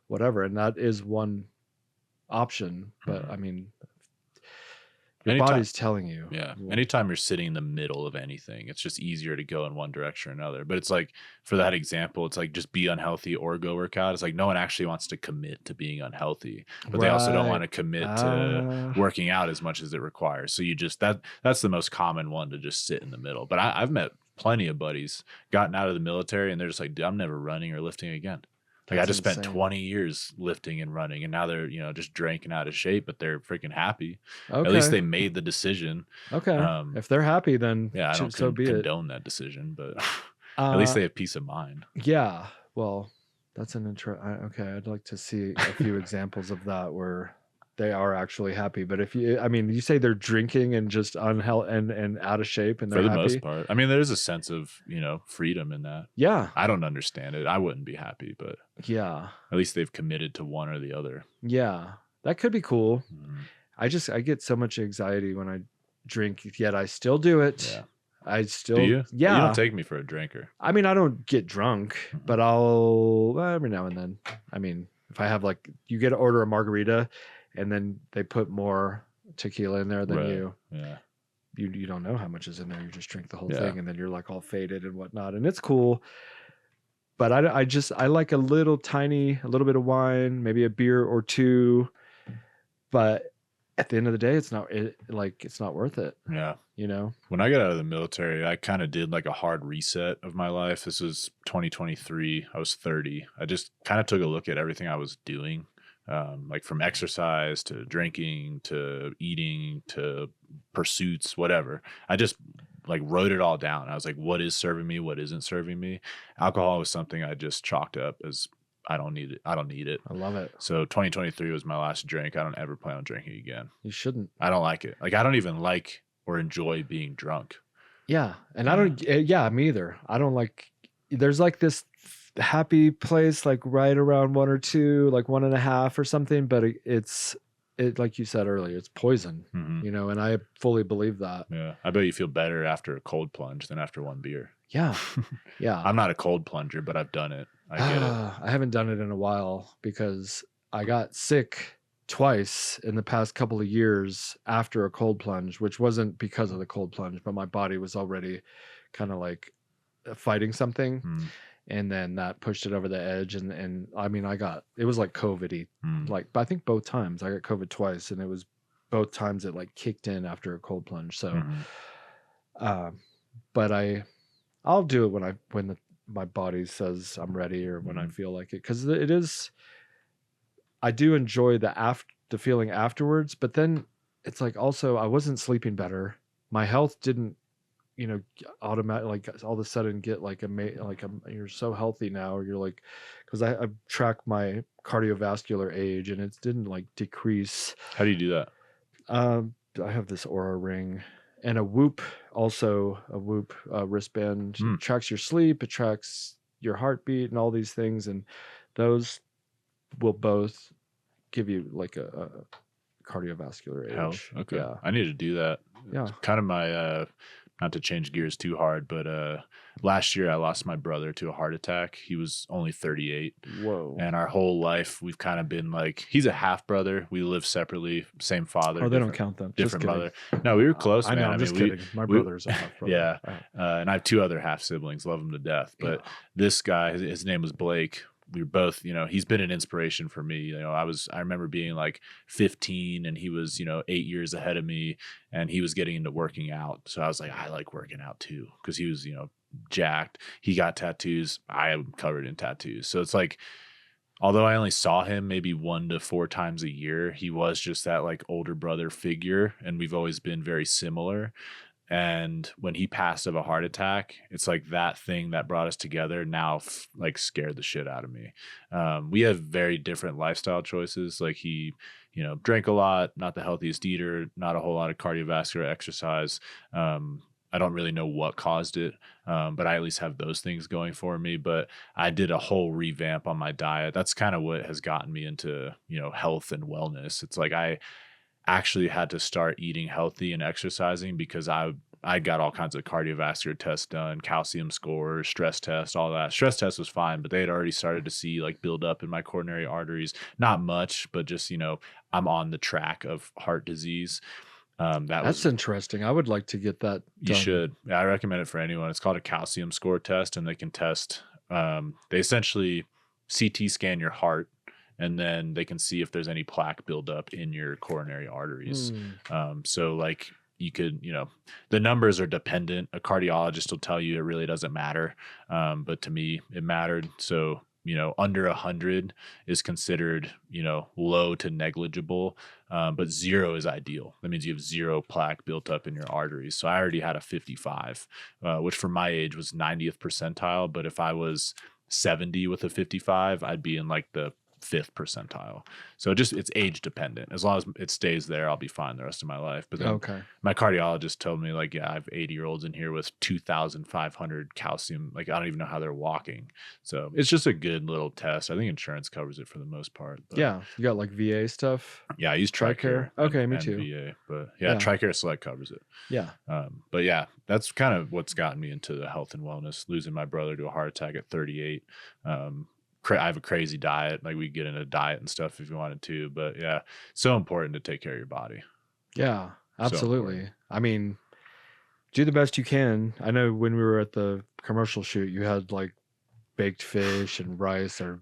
whatever. And that is one option. But I mean, your body's telling you. Yeah. Anytime you're sitting in the middle of anything, it's just easier to go in one direction or another. But it's like, for that example, it's like just be unhealthy or go work out. It's like no one actually wants to commit to being unhealthy, but they also don't want to commit to working out as much as it requires. So you just, that's the most common one, to just sit in the middle. But I've met plenty of buddies gotten out of the military and they're just like, I'm never running or lifting again. Like, I just spent 20 years lifting and running, and now they're, you know, just drinking out of shape, but they're freaking happy. Okay. At least they made the decision. Okay. If they're happy, then yeah, I don't condone that decision, but at least they have peace of mind. Yeah. Well, that's an okay. I'd like to see a few examples of that where they are actually happy. But if you, I mean, you say they're drinking and just unhealthy and out of shape, and they're for the happy. most part. I mean, there's a sense of, you know, freedom in that. Yeah. I don't understand it. I wouldn't be happy, but yeah, at least they've committed to one or the other. Yeah, that could be cool. I get so much anxiety when I drink, yet I still do it. Yeah. I still, do you? Yeah. You don't take me for a drinker. I mean, I don't get drunk, but I'll every now and then. I mean, if I have like, you get to order a margarita, and then they put more tequila in there than you. Yeah. You don't know how much is in there. You just drink the whole thing, and then you're like all faded and whatnot, and it's cool. But I like a little bit of wine, maybe a beer or two. But at the end of the day, it's not worth it. Yeah. You know, when I got out of the military, I kind of did like a hard reset of my life. This was 2023. I was 30. I just kind of took a look at everything I was doing like from exercise to drinking to eating to pursuits, whatever. I just like wrote it all down. I was like, what is serving me? What isn't serving me? Alcohol was something I just chalked up as I don't need it. I don't need it. I love it. So 2023 was my last drink. I don't ever plan on drinking again. You shouldn't. I don't like it. Like I don't even like or enjoy being drunk. Yeah. And I don't, yeah, me either. I don't like, there's like this happy place, like right around 1 or 2, like 1.5 or something. But it's like you said earlier, it's poison, Mm-hmm. you know, and I fully believe that. Yeah. I bet you feel better after a cold plunge than after one beer. Yeah. Yeah. I'm not a cold plunger, but I've done it. I get it. I haven't done it in a while because I got sick twice in the past couple of years after a cold plunge, which wasn't because of the cold plunge, but my body was already kind of like fighting something. Mm. And then that pushed it over the edge. And I mean, it was like COVID-y, like, but I think both times I got COVID twice, and it was both times it like kicked in after a cold plunge. So, but I'll do it when my body says I'm ready, or when I feel like it. 'Cause it is, I do enjoy the feeling afterwards, but then it's like, also I wasn't sleeping better. My health didn't, you know, automatic, like all of a sudden get like you're so healthy now, or you're like, because I track my cardiovascular age, and it didn't like decrease. How do you do that? I have this Aura ring and a Whoop, also a Whoop wristband. It tracks your sleep, it tracks your heartbeat, and all these things, and those will both give you like a cardiovascular age. Health. Okay. Yeah. I need to do that. Yeah. It's kind of my not to change gears too hard, but last year I lost my brother to a heart attack. He was only 38. Whoa. And our whole life we've kind of been like, he's a half brother. We live separately, same father. Oh, they don't count them. Different mother. No, we were close, I man. know, I'm just kidding. My brother's a half brother. Yeah. And I have 2 other half siblings, love them to death. But this guy, his name was Blake. We were both, you know, he's been an inspiration for me. You know, I remember being like 15 and he was, you know, 8 years ahead of me, and he was getting into working out. So I was like, I like working out too. 'Cause he was, you know, jacked. He got tattoos. I am covered in tattoos. So it's like, although I only saw him maybe 1 to 4 times a year, he was just that like older brother figure. And we've always been very similar. And when he passed of a heart attack, it's like that thing that brought us together now like scared the shit out of me. We have very different lifestyle choices. Like he, you know, drank a lot, not the healthiest eater, not a whole lot of cardiovascular exercise. I don't really know what caused it, but I at least have those things going for me. But I did a whole revamp on my diet. That's kind of what has gotten me into, you know, health and wellness. It's like I actually had to start eating healthy and exercising because I got all kinds of cardiovascular tests done, calcium scores, stress tests, all that. Stress test was fine, but they had already started to see like build up in my coronary arteries. Not much, but just, you know, I'm on the track of heart disease. That's interesting. I would like to get that done. You should. Yeah, I recommend it for anyone. It's called a calcium score test, and they can test. They essentially CT scan your heart, and then they can see if there's any plaque buildup in your coronary arteries. So like you could, you know, the numbers are dependent. A cardiologist will tell you it really doesn't matter. But to me, it mattered. So, you know, under 100 is considered, you know, low to negligible, but 0 is ideal. That means you have 0 plaque built up in your arteries. So I already had a 55, which for my age was 90th percentile. But if I was 70 with a 55, I'd be in like the 5th percentile. So it's age dependent. As long as it stays there, I'll be fine the rest of my life. But then my cardiologist told me like, yeah, I have 80-year-olds in here with 2,500 calcium. Like I don't even know how they're walking. So it's just a good little test. I think insurance covers it for the most part. But yeah. You got like VA stuff? Yeah, I use TRICARE. Okay, me too. VA, but yeah, TRICARE Select covers it. Yeah. But yeah, that's kind of what's gotten me into the health and wellness, losing my brother to a heart attack at 38. I have a crazy diet. Like we get into diet and stuff if you wanted to, but yeah, so important to take care of your body. Yeah, absolutely. I mean, do the best you can. I know when we were at the commercial shoot, you had like baked fish and rice or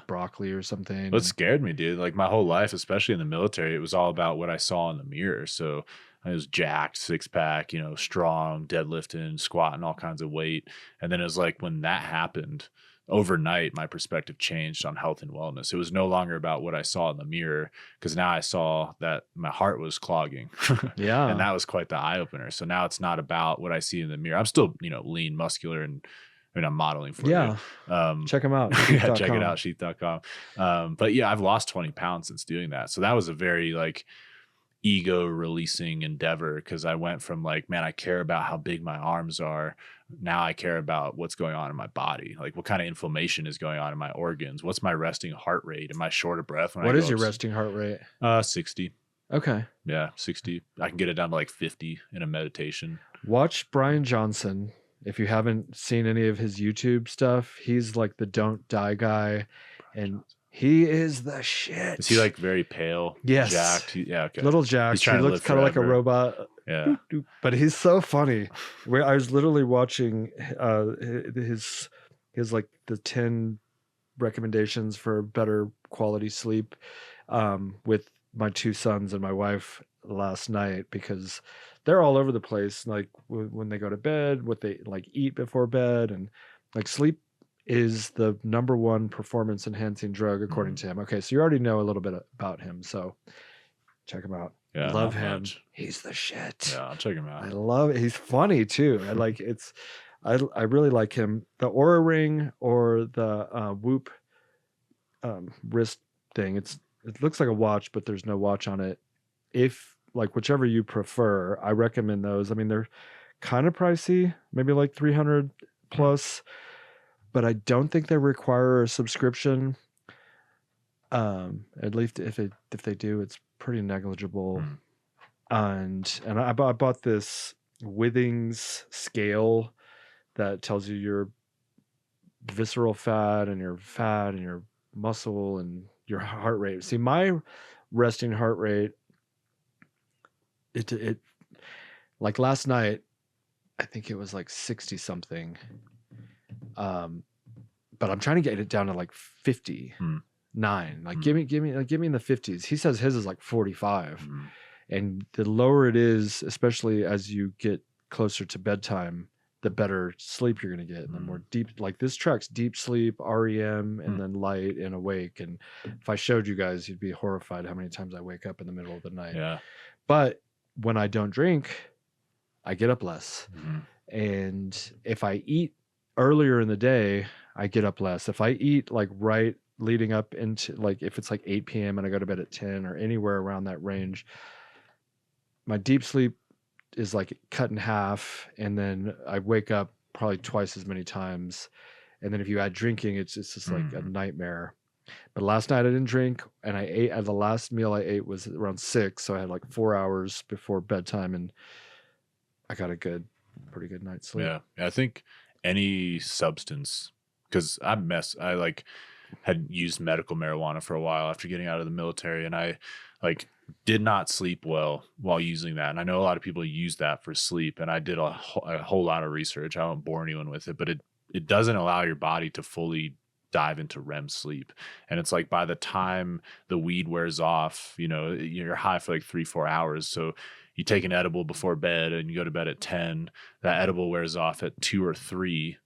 broccoli or something. What scared me, dude, like my whole life, especially in the military, it was all about what I saw in the mirror. So I was jacked, 6-pack, you know, strong, deadlifting, squatting, all kinds of weight. And then it was like when that happened, overnight, my perspective changed on health and wellness. It was no longer about what I saw in the mirror, because now I saw that my heart was clogging. And Yeah. that was quite the eye opener. So now it's not about what I see in the mirror. I'm still, lean, muscular, and I mean, I'm modeling for Yeah. you. Check them out. Yeah, check it sheath.com. out, sheath.com. But yeah, I've lost 20 pounds since doing that. So that was a very like ego releasing endeavor, because I went from like, man, I care about how big my arms are. Now I care about what's going on in my body. Like, what kind of inflammation is going on in my organs? What's my resting heart rate? Am I short of breath when What I is go your resting heart rate? 60. Okay. Yeah, 60. I can get it down to like 50 in a meditation. Watch Brian Johnson. If you haven't seen any of his YouTube stuff, he's like the don't die guy. And he is the shit. Is he like very pale? Yes. Jacked? Yeah, okay. Little jacked. He's trying He to looks live kind of like a forever. robot. Yeah. But he's so funny. Where I was literally watching his like the 10 recommendations for better quality sleep with my 2 sons and my wife last night, because they're all over the place, like when they go to bed, what they like eat before bed, and like sleep is the number 1 performance enhancing drug according to him. Okay, so you already know a little bit about him, so check him out. Yeah, Love not him. much. He's the shit. Yeah, I'll check him out. I love it. He's funny too. I really like him. The Aura Ring or the Whoop wrist thing. It looks like a watch, but there's no watch on it. If like whichever you prefer, I recommend those. I mean, they're kind of pricey, maybe like 300 plus, but I don't think they require a subscription. At least if they do, it's pretty negligible. And I bought this Withings scale that tells you your visceral fat and your muscle and your heart rate. See, my resting heart rate, it like last night, I think it was like 60 something. But I'm trying to get it down to like 59. Like give me in the 50s. He says his is like 45. And the lower it is, especially as you get closer to bedtime, the better sleep you're going to get. And the more deep, like this tracks deep sleep, REM, and then light and awake. And if I showed you guys, you'd be horrified how many times I wake up in the middle of the night. Yeah. But when I don't drink, I get up less. And if I eat earlier in the day, I get up less. If I eat like right leading up into, like if it's like 8 p.m. and I go to bed at 10 or anywhere around that range, my deep sleep is like cut in half, and then I wake up probably twice as many times. And then if you add drinking, it's just like a nightmare. But last night I didn't drink, and I ate. The last meal I ate was around 6, so I had like 4 hours before bedtime, and I got a pretty good night's sleep. Yeah, I think any substance, because I like had used medical marijuana for a while after getting out of the military, and I like did not sleep well while using that. And I know a lot of people use that for sleep, and I did a whole lot of research. I won't bore anyone with it, but it doesn't allow your body to fully dive into REM sleep. And it's like by the time the weed wears off, you're high for like 3-4 hours. So you take an edible before bed and you go to bed at 10, that edible wears off at 2 or 3.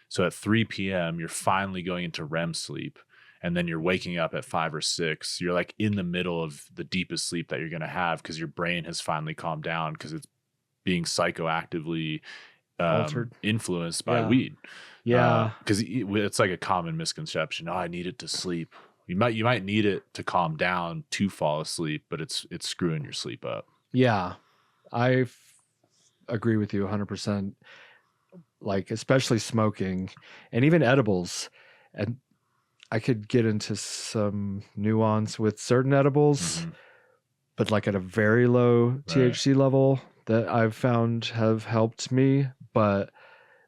So at 3 p.m., you're finally going into REM sleep. And then you're waking up at 5 or 6. You're like in the middle of the deepest sleep that you're going to have, because your brain has finally calmed down, because it's being psychoactively Altered, influenced by weed. Yeah. Because it's like a common misconception. Oh, I need it to sleep. You might need it to calm down to fall asleep, but it's screwing your sleep up. Yeah. I agree with you 100%. Like, especially smoking and even edibles. And I could get into some nuance with certain edibles, but like at a very low THC level that I've found have helped me. But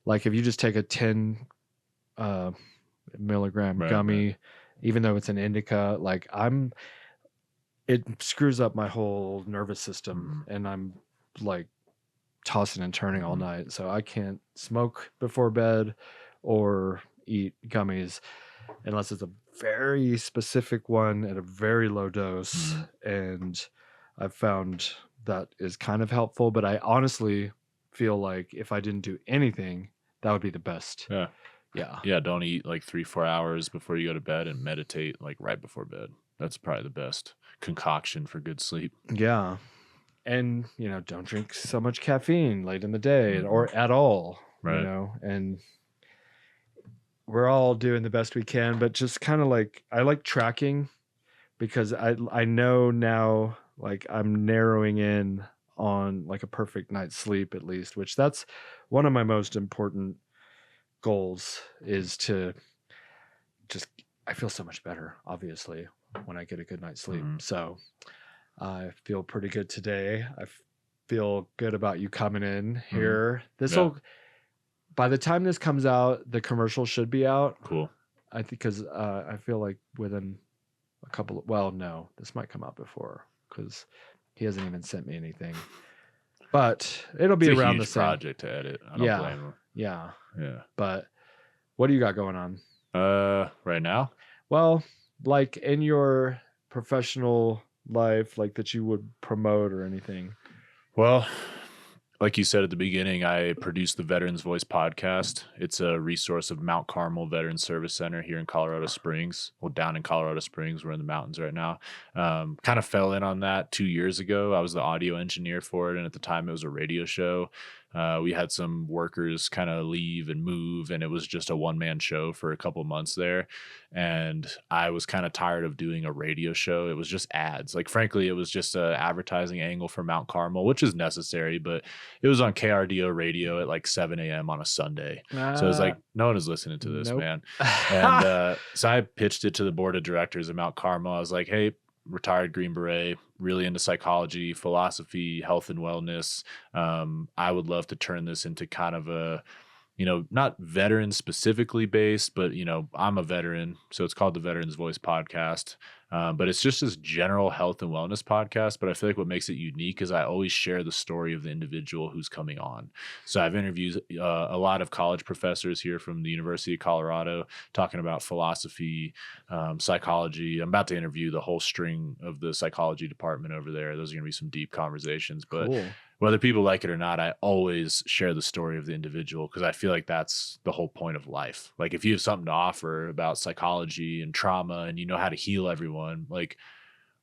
like if you just take a 10 milligram gummy, even though it's an indica, like it screws up my whole nervous system, and I'm like tossing and turning all night. So I can't smoke before bed or eat gummies unless it's a very specific one at a very low dose. And I've found that is kind of helpful, but I honestly feel like if I didn't do anything, that would be the best. Yeah. Yeah. Don't eat like 3-4 hours before you go to bed, and meditate like right before bed. That's probably the best concoction for good sleep. Yeah. And, don't drink so much caffeine late in the day Mhm. or at all, Right. and we're all doing the best we can, but just kind of like, I like tracking because I know now, like, I'm narrowing in on like a perfect night's sleep at least, which that's one of my most important goals, is to just, I feel so much better, obviously, when I get a good night's sleep. Mhm. So I feel pretty good today. I feel good about you coming in here. By the time this comes out, the commercial should be out. Cool. I think, because I feel like within a couple of, well, no, this might come out before because he hasn't even sent me anything. But it'll be It's a around the huge same project to edit. I don't Yeah. blame him. Yeah. Yeah. But what do you got going on? Right now? Well, like in your professional life, like that you would promote or anything. Well, like you said at the beginning, I produce the Veterans Voice podcast. It's a resource of Mount Carmel Veterans Service Center here in Colorado Springs. Well, down in Colorado Springs. We're in the mountains right now. Kind of fell in on that 2 years ago. I was the audio engineer for it, and at the time it was a radio show. We had some workers kind of leave and move, and it was just a one-man show for a couple months there. And I was kind of tired of doing a radio show. It was just ads. Like, frankly, it was just an advertising angle for Mount Carmel, which is necessary, but it was on KRDO radio at like 7 a.m. on a Sunday. So it was like, no one is listening to this, Nope. man. And so I pitched it to the board of directors of Mount Carmel. I was like, hey, retired Green Beret, really into psychology, philosophy, health and wellness. I would love to turn this into kind of a, not veteran specifically based, but, I'm a veteran. So it's called the Veterans Voice podcast. But it's just this general health and wellness podcast. But I feel like what makes it unique is I always share the story of the individual who's coming on. So I've interviewed a lot of college professors here from the University of Colorado talking about philosophy, psychology. I'm about to interview the whole string of the psychology department over there. Those are going to be some deep conversations. But Cool. whether people like it or not, I always share the story of the individual because I feel like that's the whole point of life. Like, if you have something to offer about psychology and trauma and you know how to heal everyone, like,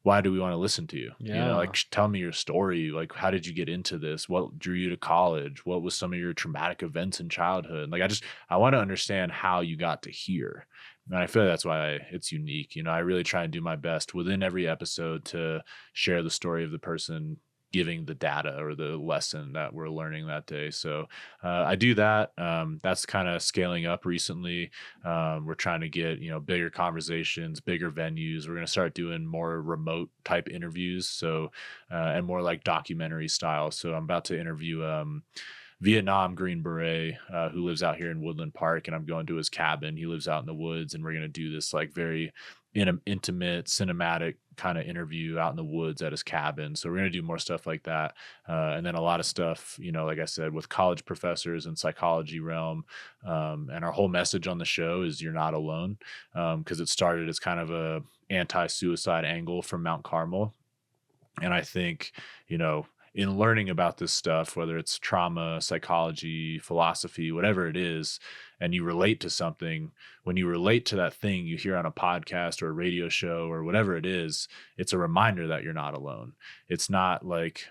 why do we want to listen to you? Yeah. Like, tell me your story. Like, how did you get into this? What drew you to college? What was some of your traumatic events in childhood? Like, I want to understand how you got to here. And I feel like that's why it's unique. I really try and do my best within every episode to share the story of the person giving the data or the lesson that we're learning that day. So I do that. That's kind of scaling up recently. We're trying to get, bigger conversations, bigger venues. We're going to start doing more remote type interviews. So, and more like documentary style. So I'm about to interview Vietnam Green Beret, who lives out here in Woodland Park, and I'm going to his cabin. He lives out in the woods, and we're going to do this like very intimate, cinematic kind of interview out in the woods at his cabin. So we're going to do more stuff like that. And then a lot of stuff, like I said, with college professors and psychology realm. And our whole message on the show is you're not alone, because it started as kind of a anti-suicide angle from Mount Carmel. And I think, in learning about this stuff, whether it's trauma, psychology, philosophy, whatever it is, and you relate to something, when you relate to that thing you hear on a podcast or a radio show or whatever it is, it's a reminder that you're not alone. It's not like,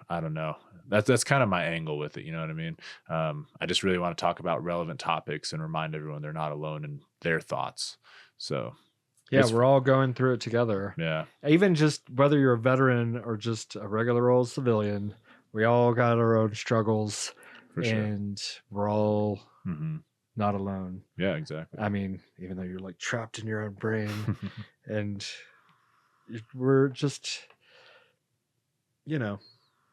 I don't know. That's kind of my angle with it. You know what I mean? I just really want to talk about relevant topics and remind everyone they're not alone in their thoughts. So yeah, we're all going through it together. Yeah. Even just whether you're a veteran or just a regular old civilian, we all got our own struggles. For sure. And we're all not alone. Yeah, exactly. I mean, even though you're like trapped in your own brain, and we're just,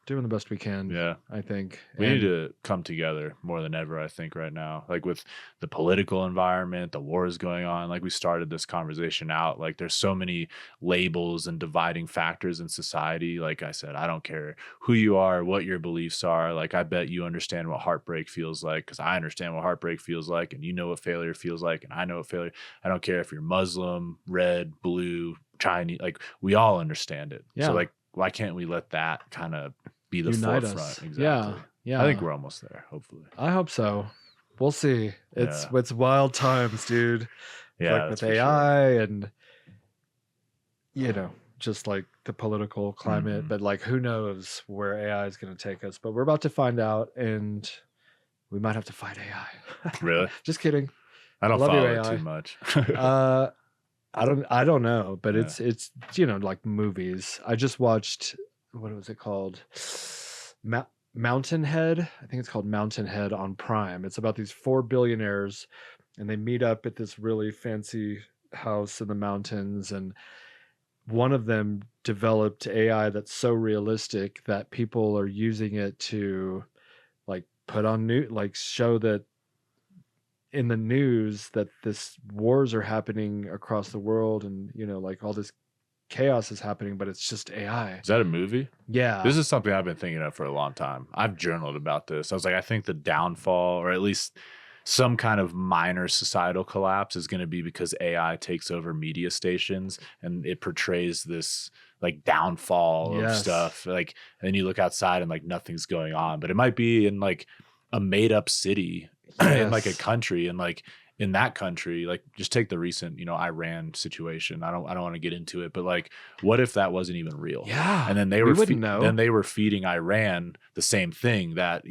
doing the best we can. Yeah. I think we need to come together more than ever, I think, right now. Like, with the political environment, the wars going on, like we started this conversation out, like there's so many labels and dividing factors in society. Like I said, I don't care who you are, what your beliefs are. Like, I bet you understand what heartbreak feels like, because I understand what heartbreak feels like, and you know what failure feels like, and I know what failure. I don't care if you're Muslim, red, blue, Chinese, like we all understand it. Yeah. So like, why can't we let that kind of be the unite forefront? us. Exactly. Yeah. I think we're almost there, hopefully. I hope so. We'll see. It's wild times, dude. Yeah, Like with AI and just like the political climate, but like who knows where AI is going to take us. But we're about to find out, and we might have to fight AI. Really? Just kidding. I don't Love you, follow it AI. too much. I don't know, but Yeah. it's like movies. I just watched, what was it called? Mountain Head. I think it's called Mountain Head on Prime. It's about these 4 billionaires, and they meet up at this really fancy house in the mountains, and one of them developed AI that's so realistic that people are using it to like put on show that in the news that this wars are happening across the world, and like all this chaos is happening, but it's just AI. Is that a movie? Yeah. This is something I've been thinking of for a long time. I've journaled about this. I was like, I think the downfall, or at least some kind of minor societal collapse, is going to be because AI takes over media stations and it portrays this like downfall of stuff. Like, and you look outside and like nothing's going on, but it might be in like a made up city in like a country, and like in that country, like just take the recent, Iran situation. I don't want to get into it, but like, what if that wasn't even real? Yeah. And then they were feeding Iran the same thing that,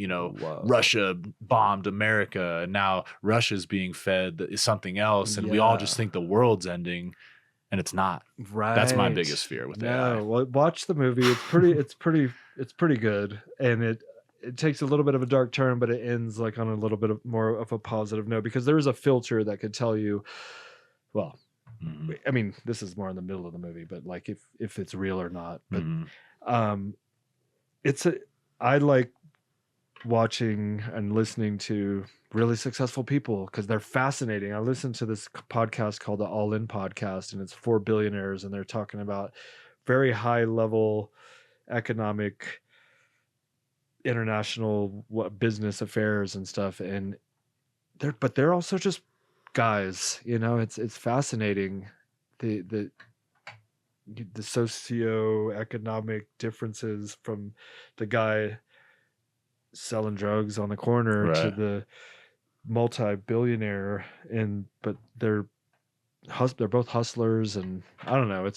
Russia bombed America, and now Russia's being fed something else. And we all just think the world's ending, and it's not. Right. That's my biggest fear with AI. Well, watch the movie. It's pretty good. And it takes a little bit of a dark turn, but it ends like on a little bit of more of a positive note, because there is a filter that could tell you, well, I mean, this is more in the middle of the movie, but like if it's real or not. But I like watching and listening to really successful people because they're fascinating. I listened to this podcast called the All In Podcast, and it's 4 billionaires, and they're talking about very high level economic, international business affairs and stuff, and they're also just guys. It's fascinating, the socio-economic differences from the guy selling drugs on the corner to the multi-billionaire, but they're both hustlers, and I don't know,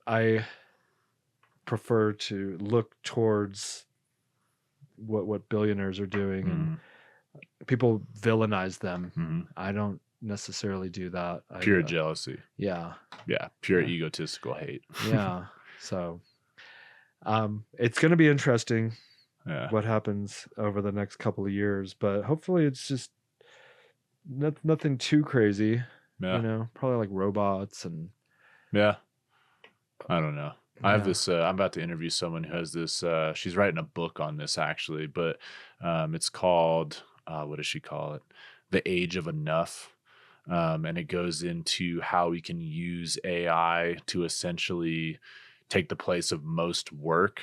I prefer to look towards what billionaires are doing, and people villainize them. I don't necessarily do that. Pure jealousy. Yeah. Pure egotistical hate. Yeah. So it's going to be interesting what happens over the next couple of years, but hopefully it's just nothing too crazy. Probably like robots and I don't know. I have this, I'm about to interview someone who has this, she's writing a book on this actually, but it's called, what does she call it? The Age of Enough. And it goes into how we can use AI to essentially take the place of most work.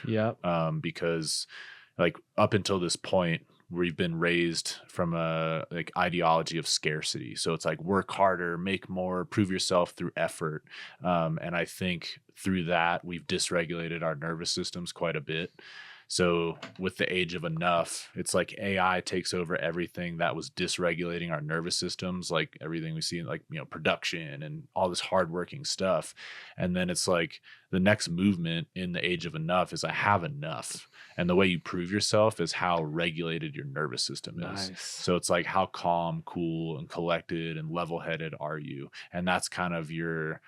Because like up until this point, we've been raised from a like ideology of scarcity. So it's like work harder, make more, prove yourself through effort. And I think through that, we've dysregulated our nervous systems quite a bit. So with the Age of Enough, it's like AI takes over everything that was dysregulating our nervous systems, like everything we see in like, production and all this hardworking stuff. And then it's like the next movement in the Age of Enough is I have enough. And the way you prove yourself is how regulated your nervous system is. Nice. So it's like how calm, cool, and collected and level-headed are you? And that's kind of your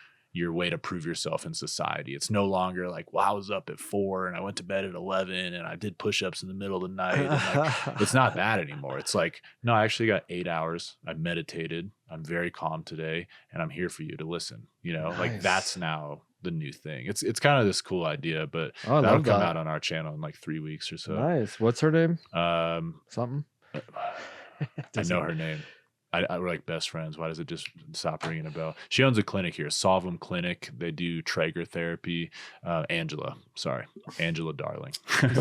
way to prove yourself in society. It's no longer like, well, I was up at 4 and I went to bed at 11 and I did push-ups in the middle of the night. And like, it's not that anymore. It's like, no, I actually got 8 hours. I meditated. I'm very calm today, and I'm here for you to listen. Nice. Like that's now the new thing. It's kind of this cool idea, but that'll come out on our channel in like 3 weeks or so. Nice. What's her name? Something. I know her name. We're like best friends. Why does it just stop ringing a bell? She owns a clinic here, Solvum Clinic. They do Traeger therapy. Angela Darling.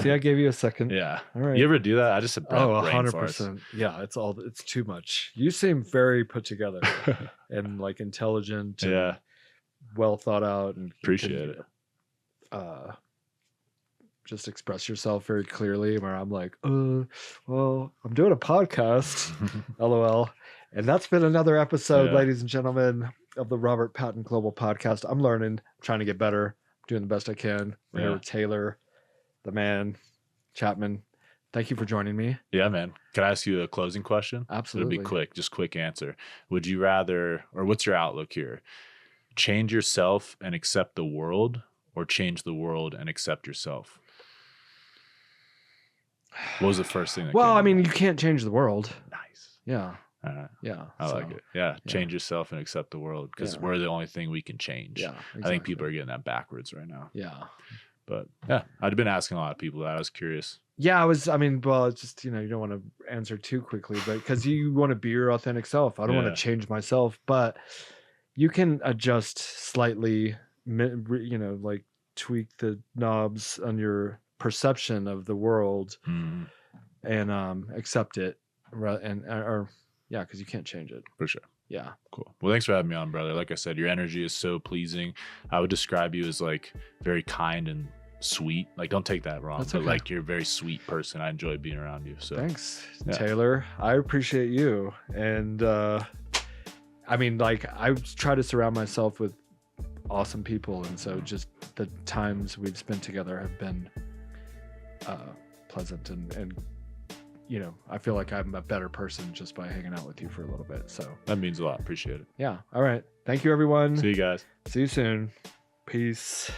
See, I gave you a second. Yeah. All right. You ever do that? I just said 100%. Yeah, it's too much. You seem very put together and like intelligent. And well thought out. And appreciate it. just express yourself very clearly, where I'm like, well, I'm doing a podcast, LOL. And that's been another episode, ladies and gentlemen, of the Robert Patton Global Podcast. I'm learning, trying to get better, doing the best I can. We're here with Taylor, the man, Chapman. Thank you for joining me. Yeah, man. Can I ask you a closing question? Absolutely. It'll be quick, just quick answer. Would you rather, or what's your outlook here? Change yourself and accept the world, or change the world and accept yourself? What was the first thing that Well, came I to mean, mind? you can't change the world. Nice. Yeah. All right. Yeah. I like it. Yeah. Change yourself and accept the world, because we're the only thing we can change. Yeah. Exactly. I think people are getting that backwards right now. Yeah. But yeah, I'd been asking a lot of people that. I was curious. Yeah, well, it's just, you don't want to answer too quickly, but because you want to be your authentic self. I don't want to change myself, but you can adjust slightly, like tweak the knobs on your perception of the world and accept it. Because you can't change it. For sure. Yeah. Cool. Well, thanks for having me on, brother. Like I said, your energy is so pleasing. I would describe you as like very kind and sweet. Like, don't take that wrong. But like, you're a very sweet person. I enjoy being around you. So thanks, Taylor. I appreciate you. And I mean, like, I try to surround myself with awesome people, and so just the times we've spent together have been pleasant, and I feel like I'm a better person just by hanging out with you for a little bit. So that means a lot. Appreciate it. Yeah. All right. Thank you, everyone. See you guys. See you soon. Peace.